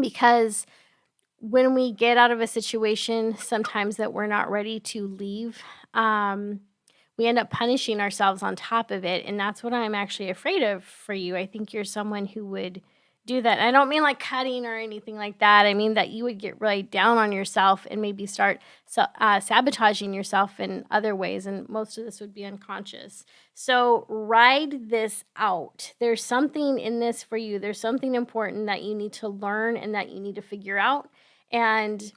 Because when we get out of a situation, sometimes that we're not ready to leave, we end up punishing ourselves on top of it, and that's what I'm actually afraid of for you. I think you're someone who would do that. I don't mean like cutting or anything like that. I mean that you would get really down on yourself and maybe start sabotaging yourself in other ways, and most of this would be unconscious. So ride this out. There's something in this for you. There's something important that you need to learn and that you need to figure out, and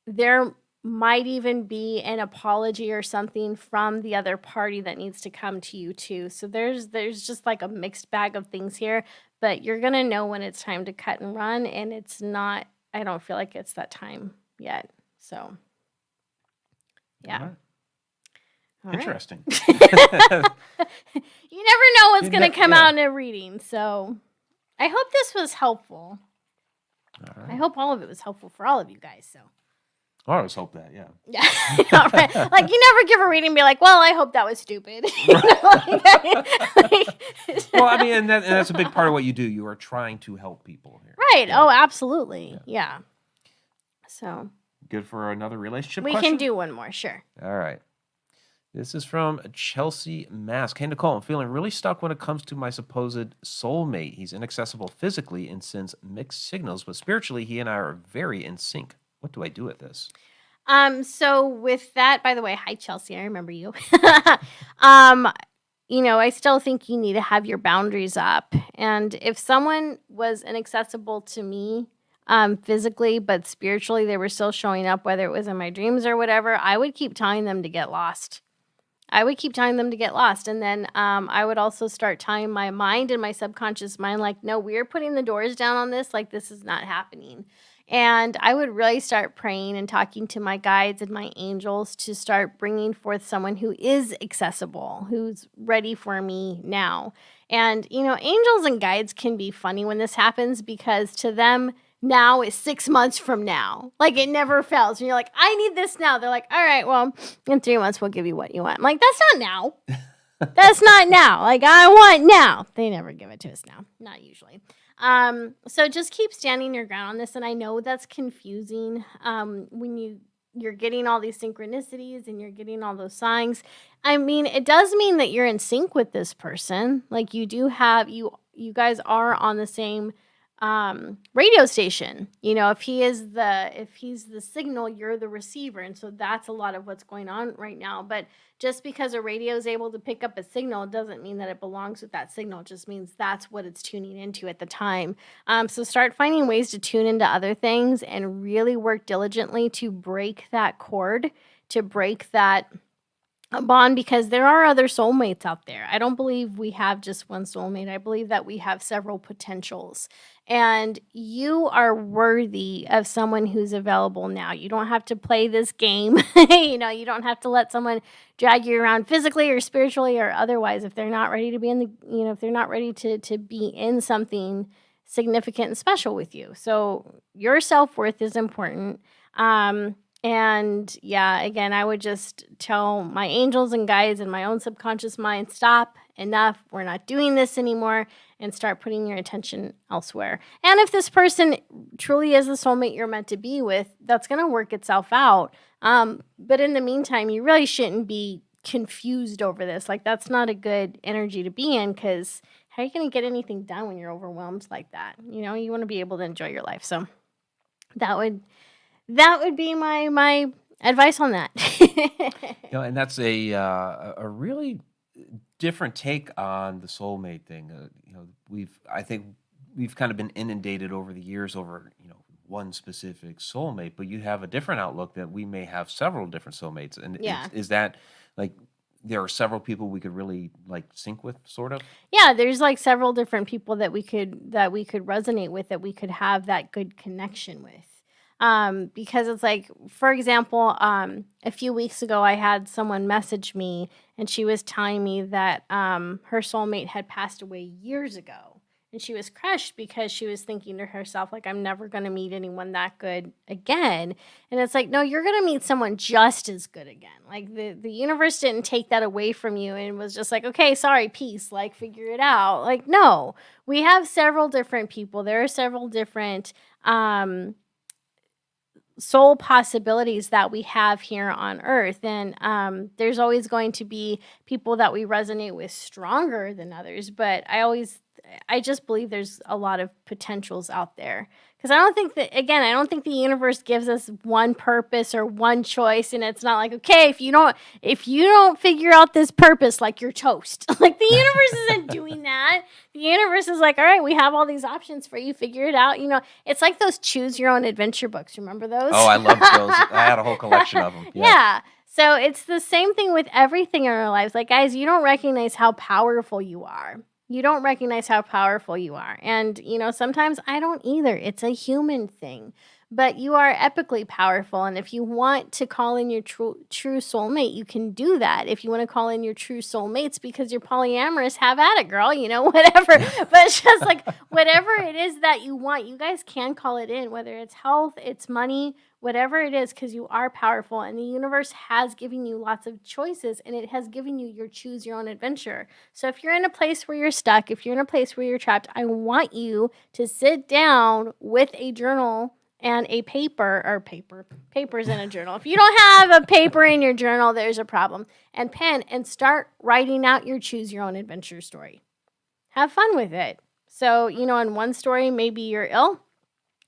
there might even be an apology or something from the other party that needs to come to you too. So there's just like a mixed bag of things here, but you're going to know when it's time to cut and run, and it's not, I don't feel like it's that time yet. So yeah. All right. Interesting. You never know what's going to come out in a reading. So I hope this was helpful. All right. I hope all of it was helpful for all of you guys. So I always hope that, yeah. Yeah. Right. Like, you never give a reading and be like, well, I hope that was stupid. Well, I mean, and that's a big part of what you do. You are trying to help people here. Right. Yeah. Oh, absolutely. Yeah. So. Good for another relationship We question? can do one more, sure. All right. This is from Chelsea Mask. Hey, Nicole, I'm feeling really stuck when it comes to my supposed soulmate. He's inaccessible physically and sends mixed signals, but spiritually, he and I are very in sync. What do I do with this? So with that, by the way, hi Chelsea, I remember you. I still think you need to have your boundaries up. And if someone was inaccessible to me, physically, but spiritually, they were still showing up, whether it was in my dreams or whatever, I would keep telling them to get lost. And then I would also start telling my mind and my subconscious mind, like, no, we're putting the doors down on this. Like, this is not happening. And I would really start praying and talking to my guides and my angels to start bringing forth someone who is accessible, who's ready for me now. And, angels and guides can be funny when this happens, because to them, now is 6 months from now. Like, it never fails. And you're like, I need this now. They're like, all right, well, in 3 months, we'll give you what you want. I'm like, that's not now. That's not now. Like, I want now. They never give it to us now. Not usually. So just keep standing your ground on this. And I know that's confusing when you're getting all these synchronicities and you're getting all those signs. I mean, it does mean that you're in sync with this person. Like, you do have, you guys are on the same radio station. If he's the signal, you're the receiver. And so that's a lot of what's going on right now. But just because a radio is able to pick up a signal doesn't mean that it belongs with that signal. It just means that's what it's tuning into at the time. So start finding ways to tune into other things and really work diligently to break that cord, to break that bond, because there are other soulmates out there. I don't believe we have just one soulmate. I believe that we have several potentials, and you are worthy of someone who's available now. You don't have to play this game. You don't have to let someone drag you around physically or spiritually or otherwise if they're not ready to be if they're not ready to be in something significant and special with you. So your self-worth is important. And yeah, again, I would just tell my angels and guides and my own subconscious mind, stop, enough, we're not doing this anymore, and start putting your attention elsewhere. And if this person truly is the soulmate you're meant to be with, that's going to work itself out. But in the meantime, you really shouldn't be confused over this. Like, that's not a good energy to be in, because how are you going to get anything done when you're overwhelmed like that? You know, you want to be able to enjoy your life. So that would be my advice on that. And that's a really different take on the soulmate thing. I think we've kind of been inundated over the years over, one specific soulmate, but you have a different outlook that we may have several different soulmates. And is that like there are several people we could really like sync with, sort of? Yeah, there's like several different people that we could resonate with, that we could have that good connection with. Because it's like, for example, a few weeks ago, I had someone message me and she was telling me that her soulmate had passed away years ago. And she was crushed because she was thinking to herself, like, I'm never going to meet anyone that good again. And it's like, no, you're going to meet someone just as good again. Like, the universe didn't take that away from you and was just like, okay, sorry, peace, like, figure it out. Like, no, we have several different people. There are several different soul possibilities that we have here on earth. And there's always going to be people that we resonate with stronger than others. But I just believe there's a lot of potentials out there. Because I don't think the universe gives us one purpose or one choice, and it's not like, okay, if you don't figure out this purpose, like, you're toast. Like, the universe isn't doing that. The universe is like, all right, we have all these options for you, figure it out. It's like those choose your own adventure books. Remember those? Oh, I loved those. I had a whole collection of them. Yeah. So it's the same thing with everything in our lives. Like, guys, you don't recognize how powerful you are. You don't recognize how powerful you are. And, sometimes I don't either. It's a human thing. But you are epically powerful. And if you want to call in your true soulmate, you can do that. If you want to call in your true soulmates because you're polyamorous, have at it, girl. Whatever. But it's just like, whatever it is that you want, you guys can call it in, whether it's health, it's money, whatever it is, because you are powerful. And the universe has given you lots of choices, and it has given you your choose your own adventure. So if you're in a place where you're stuck, if you're in a place where you're trapped, I want you to sit down with a journal and a papers in a journal. If you don't have a paper in your journal, there's a problem. And pen, and start writing out your choose your own adventure story. Have fun with it. So, in one story, maybe you're ill,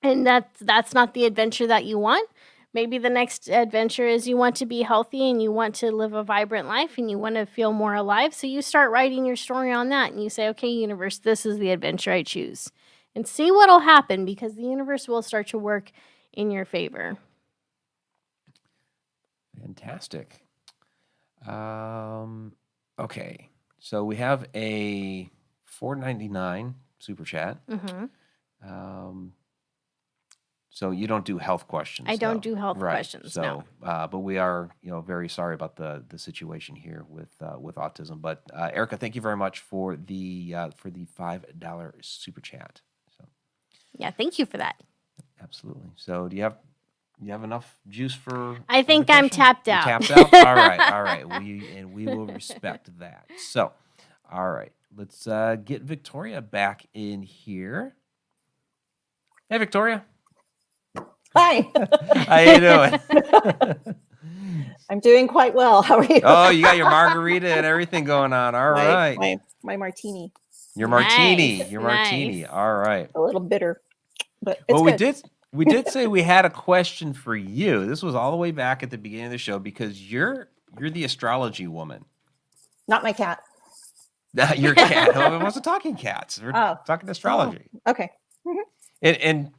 and that's not the adventure that you want. Maybe the next adventure is you want to be healthy and you want to live a vibrant life and you want to feel more alive. So you start writing your story on that, and you say, okay, universe, this is the adventure I choose. And see what'll happen, because the universe will start to work in your favor. Fantastic. Okay. So we have a $4.99 super chat. Mm-hmm. So you don't do health questions. I don't do health questions. So, no. But we are, very sorry about the situation here with autism. But Erica, thank you very much for the $5 super chat. So. Yeah, thank you for that. Absolutely. So do you have enough juice for? I think I'm tapped out. You're tapped out. All right. We will respect that. So, all right, let's get Victoria back in here. Hey, Victoria. Hi. How you doing? I'm doing quite well. How are you? Oh, you got your margarita and everything going on. All right. My martini. Your martini. Nice, Your martini. nice. All right. A little bitter, but it's Well, good. we did say we had a question for you. This was all the way back at the beginning of the show, because you're the astrology woman. Not my cat. Your cat. Oh, it wasn't talking cats. We're talking astrology. Oh, okay. And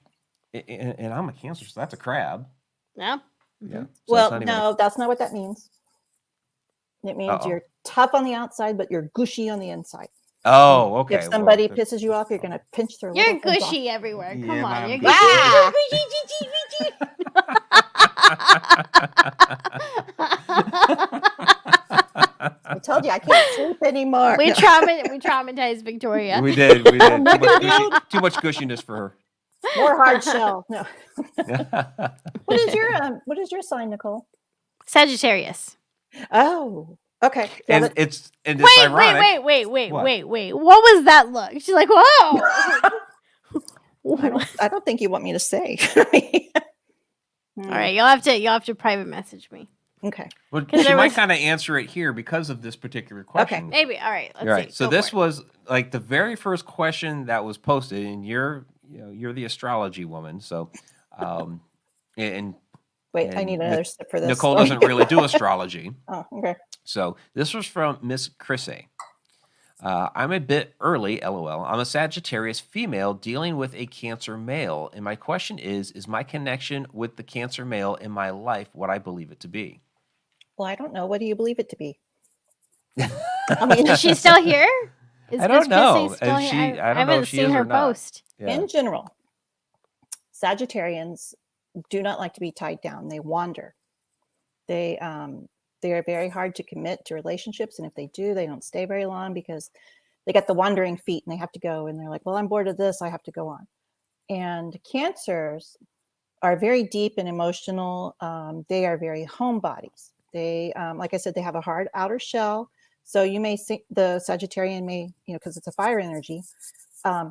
I'm a Cancer, so that's a crab. Yeah. Yeah. So Well, no, that's not what that means. It means you're tough on the outside, but you're gushy on the inside. Oh, okay. If somebody pisses you off, you're going to pinch their You're little things gushy everywhere. Come Yeah, on. You're I'm gushy. I told you I can't sleep anymore. We traumatized Victoria. We did. Too much gushiness for her. More hard shell. No. What is your sign, Nicole? Sagittarius. Oh, okay. And Well, it's ironic. Wait. What? What was that look? She's like, whoa. I don't think you want me to say. All right, you'll have to private message me. Okay. Well, Because she there might was- kind of answer it here because of this particular question. Maybe. All right. Let's Right. see. So Go this for it. was like the very first question that was posted, and you're the astrology woman. So, and Wait, I and need another sip for this. Nicole Sorry. doesn't really do astrology. Oh, okay. So this was from Miss Chrissy. I'm a bit early, lol. I'm a Sagittarius female dealing with a Cancer male. And my question is my connection with the Cancer male in my life what I believe it to be? Well, I don't know. What do you believe it to be? I mean, is she still here? Is I don't Miss know. Chrissy still If she- here? I don't know haven't if she seen is her or not. post. Yeah. In general, Sagittarians do not like to be tied down. They wander. They are very hard to commit to relationships, and if they do, they don't stay very long because they got the wandering feet and they have to go. And they're like, "Well, I'm bored of this. I have to go on." And Cancers are very deep and emotional. They are very homebodies. They, like I said, they have a hard outer shell. So you may see the Sagittarian may, because it's a fire energy,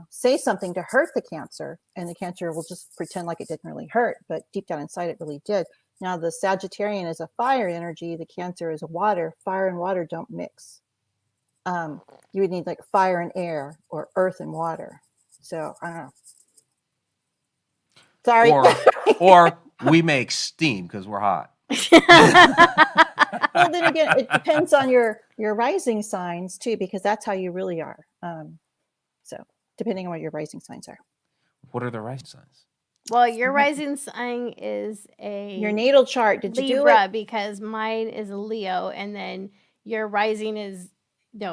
say something to hurt the Cancer, and the Cancer will just pretend like it didn't really hurt, but deep down inside it really did. Now the Sagittarian is a fire energy, the Cancer is a water. Fire and water don't mix. You would need like fire and air or earth and water. So I don't know. Sorry. Or we make steam because we're hot. Well, then again, it depends on your rising signs too, because that's how you really are. So depending on what your rising signs are. What are the rising signs? Well, your rising sign is a Your natal chart. Did you do Libra it? because mine is a Leo, and then your rising is I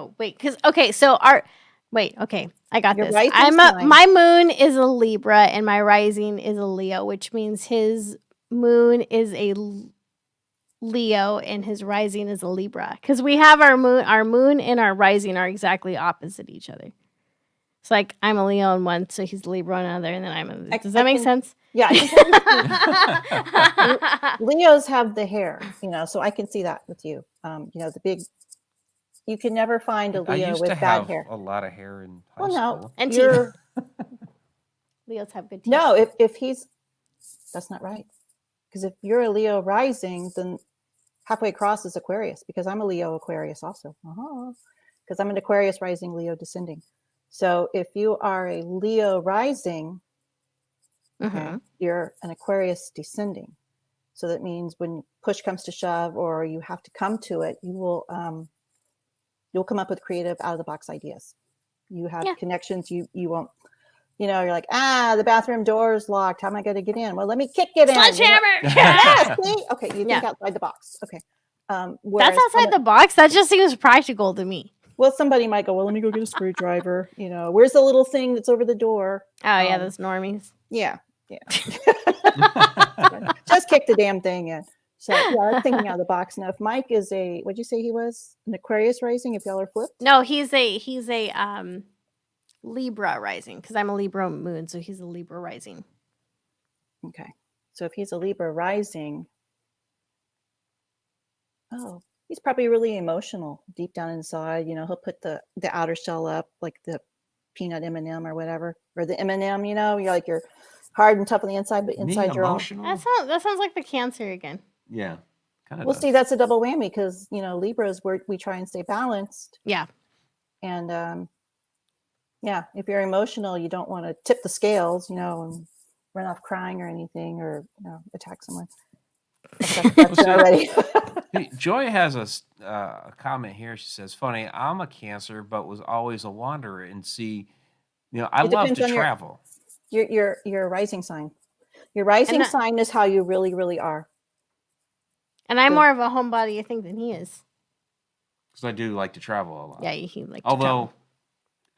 got Your this. rising sign. My moon is a Libra and my rising is a Leo, which means his moon is a Leo and his rising is a Libra. Because we have our moon and our rising are exactly opposite each other. It's like I'm a Leo in one, so he's a Libra in another, and then I'm a. Does that make sense? Yeah. Leos have the hair, so I can see that with you. The big. You can never find a I Leo used with to bad have hair. a lot of hair in high Well, no, school. And you're Leos have good teeth. no. If he's, that's not right. Because if you're a Leo rising, then halfway across is Aquarius. Because I'm a Leo Aquarius also. Because I'm an Aquarius rising, Leo descending. So if you are a Leo rising, okay, you're an Aquarius descending. So that means when push comes to shove, or you have to come to it, you will you'll come up with creative, out of the box ideas. You have connections. You won't. You're like, the bathroom door is locked. How am I going to get in? Well, let me kick it in. Sledgehammer. Yeah, see? Okay, you think outside the box. Okay. That's outside the box. That just seems practical to me. Well, somebody might go, well, let me go get a screwdriver. Where's the little thing that's over the door? Oh, yeah, those normies. Yeah. Just kick the damn thing in. So, I'm thinking out of the box. Now, if Mike is what'd you say he was? An Aquarius rising, if y'all are flipped? No, he's a Libra rising, because I'm a Libra moon, so he's a Libra rising. Okay. So if he's a Libra rising, he's probably really emotional deep down inside. He'll put the outer shell up like the peanut M&M or whatever, or the M&M, you're like you're hard and tough on the inside, but inside you're emotional. That sounds like the Cancer again. Yeah, kind of. Well, see, that's a double whammy because Libras we try and stay balanced. Yeah. And if you're emotional, you don't want to tip the scales, and run off crying or anything, or attack someone. That's already. Hey, Joy has a comment here. She says, "Funny, I'm a Cancer, but was always a wanderer, and see, I love to travel." Your rising sign. Your rising sign is how you really, really are. And I'm more of a homebody, I think, than he is. Because I do like to travel a lot. Yeah, he like. Although,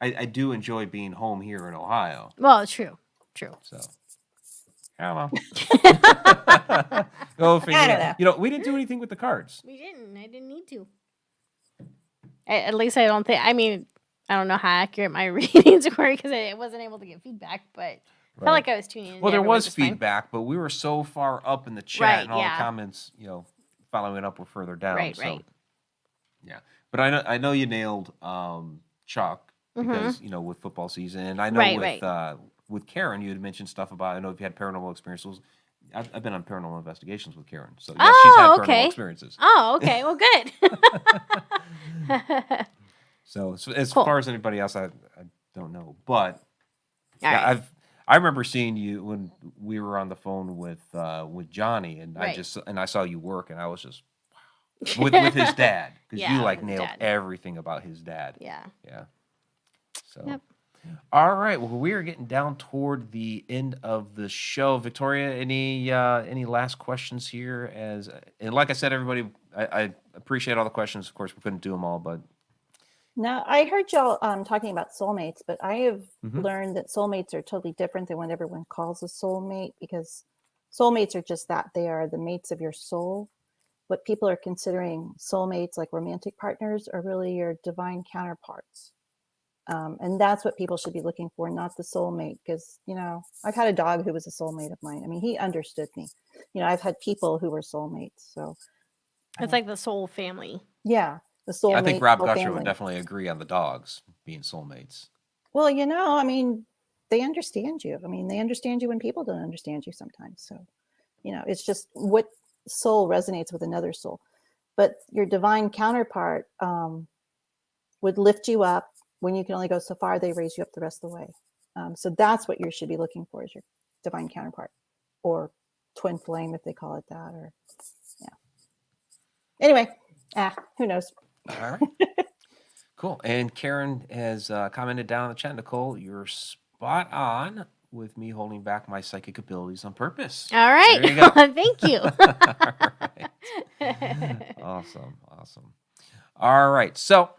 I do enjoy being home here in Ohio. Well, true. So, I don't know. Go figure I don't know. We didn't do anything with the cards. We didn't. I didn't need to. At least I don't think. I mean, I don't know how accurate my readings were because I wasn't able to get feedback, but I felt like I was tuning in. Well, there was feedback, but we were so far up in the chat and all the comments, following up were further down. Right. Yeah, but I know you nailed Chuck because with football season, and I know with Karen you had mentioned stuff about. I know if you had paranormal experiences, I've been on paranormal investigations with Karen, so yes, she's had paranormal experiences. Oh, okay. Well, good. So as Cool. far as anybody else, I don't know, but All yeah, right. I remember seeing you when we were on the phone with Johnny, and Right. I saw you work, and I was just with his dad, because you Yeah, like his nailed dad. everything about his dad. Yeah. Yeah. So. Yep. All right. Well, we are getting down toward the end of the show. Victoria, any last questions here? And like I said, everybody, I appreciate all the questions. Of course, we couldn't do them all, but Now, I heard y'all talking about soulmates, but I have Mhm. learned that soulmates are totally different than what everyone calls a soulmate, because soulmates are just that. They are the mates of your soul. What people are considering soulmates, like romantic partners, are really your divine counterparts. And that's what people should be looking for, not the soulmate. Because, I've had a dog who was a soulmate of mine. I mean, he understood me. I've had people who were soulmates. So It's like the soul family. yeah, the I think soulmate Rob soul Gusher would family. definitely agree on the dogs being soulmates. Well, I mean, they understand you. I mean, they understand you when people don't understand you sometimes. So, it's just what soul resonates with another soul. But your divine counterpart would lift you up. When you can only go so far, they raise you up the rest of the way. So that's what you should be looking for, is your divine counterpart, or twin flame, if they call it that. Or yeah. Anyway, who knows? All right. Cool. And Karen has commented down in the chat, Nicole, you're spot on with me holding back my psychic abilities on purpose. All right. There you go. Thank you. All right. Awesome. All right. So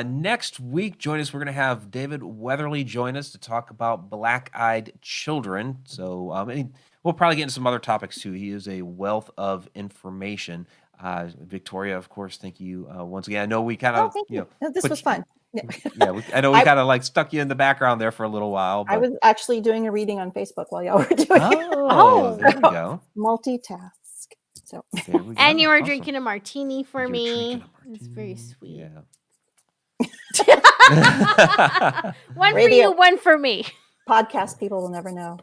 next week, join us. We're going to have David Weatherly join us to talk about black-eyed children. So and we'll probably get into some other topics too. He is a wealth of information. Victoria, of course, thank you once again. I know we kind of, thank you. No, this was fun. I know we kind of like stuck you in the background there for a little while. But... I was actually doing a reading on Facebook while y'all were doing it. Oh, there we go. Multitask. So. There we go. And you were Awesome. drinking a martini for me. It's very sweet. Yeah. One for you, one for me. Podcast people will never know.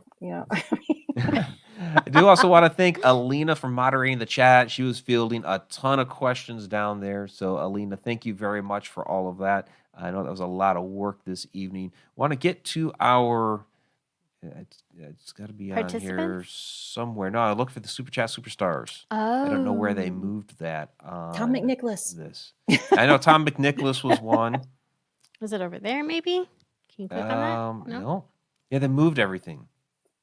I do also want to thank Alina for moderating the chat. She was fielding a ton of questions down there. So, Alina, thank you very much for all of that. I know that was a lot of work this evening. Want to get to our... It's got to be on here somewhere. No, I look for the Super Chat Superstars. Oh. I don't know where they moved that. Tom McNicholas. I know Tom McNicholas was one. Was it over there, maybe? Can you click on that? No. Yeah, they moved everything.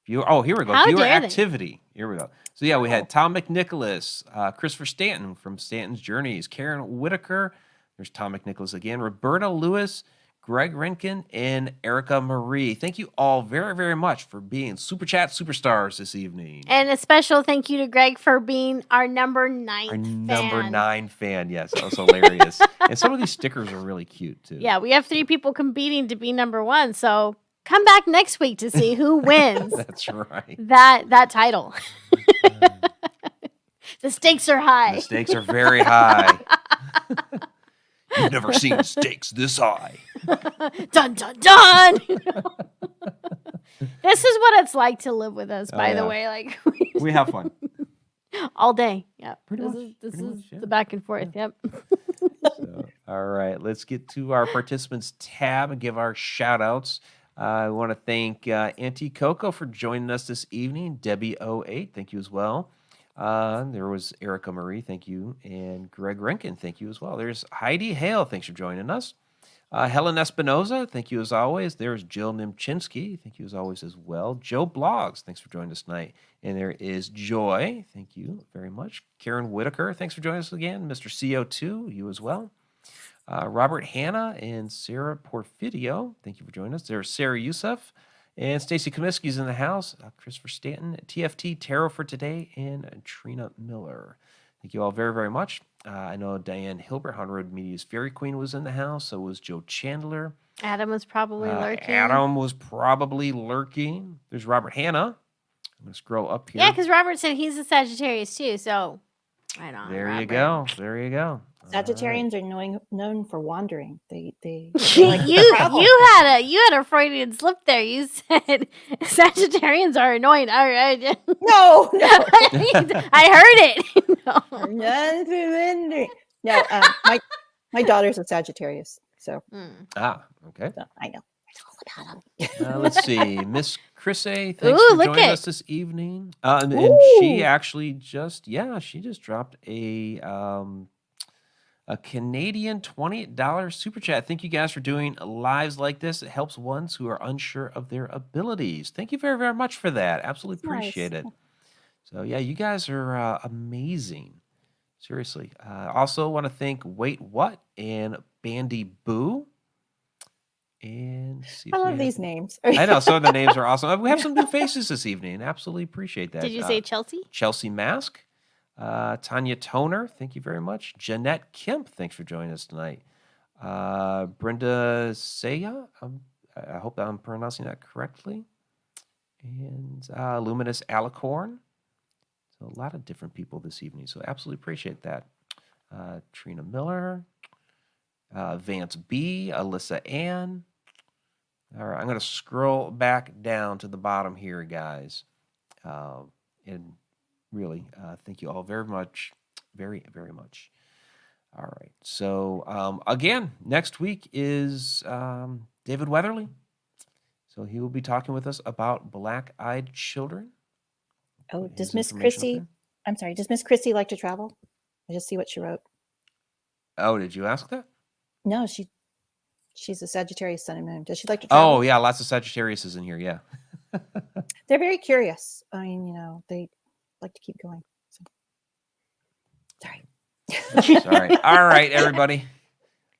Here we go. How Viewer dare they? activity. Here we go. So yeah, we had Tom McNicholas, Christopher Stanton from Stanton's Journeys, Karen Whitaker. There's Tom McNicholas again, Roberta Lewis, Greg Renkin, and Erica Marie. Thank you all very, very much for being Super Chat Superstars this evening. And a special thank you to Greg for being our number 9 fan. Number 9 fan. Yes, that was hilarious. And some of these stickers are really cute too. Yeah, we have 3 people competing to be number 1. So come back next week to see who wins. That's right. That title. The stakes are high. The stakes are very high. You've never seen stakes this high. Dun, dun, dun. This is what it's like to live with us, by the way. Like we have fun. All day. Yep. This is the back and forth. Yeah. Yep. So, all right. Let's get to our participants tab and give our shout outs. I want to thank Auntie Coco for joining us this evening. Debbie 08, thank you as well. There was Erica Marie, thank you. And Greg Renkin, thank you as well. There's Heidi Hale, thanks for joining us. Helen Espinoza, thank you as always. There's Jill Nimchinsky, thank you as always as well. Joe Blogs, thanks for joining us tonight. And there is Joy, thank you very much. Karen Whitaker, thanks for joining us again. Mr. CO2, you as well. Robert Hanna and Sarah Porfidio, thank you for joining us. There's Sarah Youssef and Stacy Comiskey's in the house. Christopher Stanton, TFT Tarot for today, and Trina Miller. Thank you all very, very much. I know Diane Hilbert, Haunted Road Media's Fairy Queen, was in the house. So was Joe Chandler. Adam was probably lurking. There's Robert Hanna. I'm going to scroll up here. Yeah, because Robert said he's a Sagittarius too. So right on. There Robert. you go. There you go. Sagittarians are known for wandering. They you had a Freudian slip there. You said Sagittarians are annoying. All right. no. I heard it. No. No, my daughter's a Sagittarius, so Okay. I know all about them. Let's see. Miss Chrissy, thanks Ooh, for look joining it. us this evening. And she Ooh. actually just dropped a Canadian $20 super chat. Thank you guys for doing lives like this. It helps ones who are unsure of their abilities. Thank you very, very much for that. Absolutely That's appreciate nice. it. So yeah, you guys are amazing. Seriously. Also want to thank Wait What and Bandy Boo. And see if I we love have- these names. I know some of the names are awesome. We have some new faces this evening. Absolutely appreciate that. Did you say Chelsea? Chelsea Mask, Tanya Toner, thank you very much. Jeanette Kemp, thanks for joining us tonight. Brenda Saya, I hope I'm pronouncing that correctly. And Luminous Alicorn. So a lot of different people this evening. So absolutely appreciate that. Trina Miller, Vance B, Alyssa Ann. All right, I'm going to scroll back down to the bottom here, guys. And really, thank you all very much. Very, very much. All right. So, again, next week is David Weatherly. So he will be talking with us about black-eyed children. Oh, Put does his Miss information up Chrissy? there. I'm sorry. Does Miss Chrissy like to travel? I just see what she wrote. Oh, did you ask that? No, she's a Sagittarius sun and moon. Does she like to travel? Oh, yeah, lots of Sagittarius in here, yeah. They're very curious. I mean, they like to keep going. So. Sorry. Sorry. All right, everybody.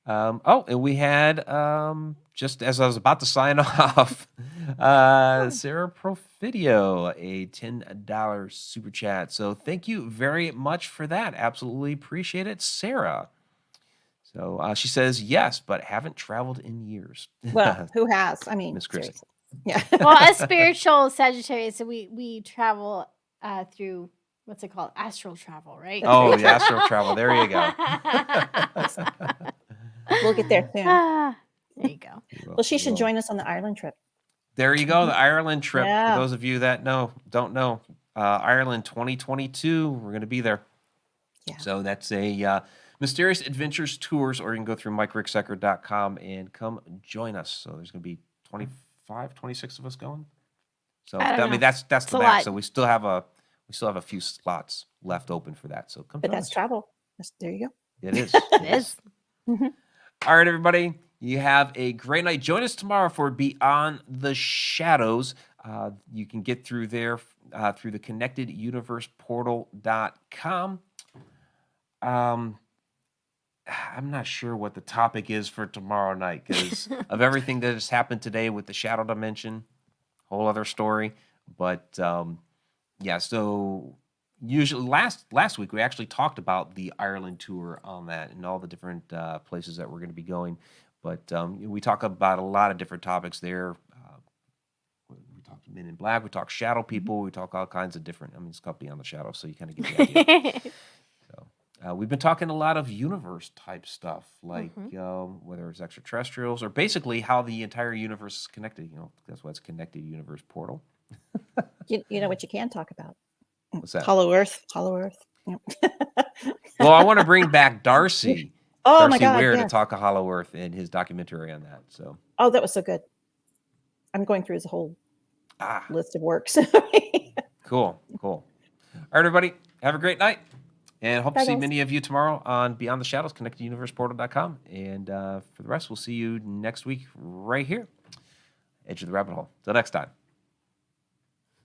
And we had, just as I was about to sign off, Sarah Profidio, a $10 super chat. So thank you very much for that. Absolutely appreciate it, Sarah. So she says, yes, but haven't traveled in years. Well, who has? I mean, Miss Chrissy. seriously. Yeah. Well, as spiritual Sagittarius, so we travel through what's it called? Astral travel, right? Oh, the astral travel. There you go. We'll get there soon. There you go. Well, she should join us on the Ireland trip. There you go, the Ireland trip. Yeah. For those of you that don't know, Ireland 2022, we're going to be there. Yeah. So that's a Mysterious Adventures Tours, or you can go through MikeRickSecker.com and come join us. So there's going to be 25, 26 of us going. So I don't I mean know. that's the It's a max. lot. So we still have a few slots left open for that. So come But join that's us. travel. There you go. It is. It is. All right, everybody. You have a great night. Join us tomorrow for Beyond the Shadows. You can get through there through the connecteduniverseportal.com. I'm not sure what the topic is for tomorrow night because of everything that has happened today with the shadow dimension. Whole other story. But yeah, so usually last week we actually talked about the Ireland tour on that and all the different places that we're going to be going. But we talk about a lot of different topics there. We talked Men in Black. We talk shadow people. We talk all kinds of different. I mean, it's called Beyond the Shadows, so you kind of get the idea. So we've been talking a lot of universe type stuff, like whether it's extraterrestrials or basically how the entire universe is connected. You know, that's why it's Connected Universe Portal. You know what you can talk about? What's that? Hollow Earth. Yep. Well, I want to bring back Darcy. Oh Darcy my God! Weir Yes. to talk a Hollow Earth and his documentary on that. So. Oh, that was so good. I'm going through his whole list of works. Cool. All right, everybody, have a great night. And hope to see guys. many of you tomorrow on Beyond the Shadows, ConnectedUniversePortal.com. And for the rest, we'll see you next week right here, Edge of the Rabbit Hole. Till next time.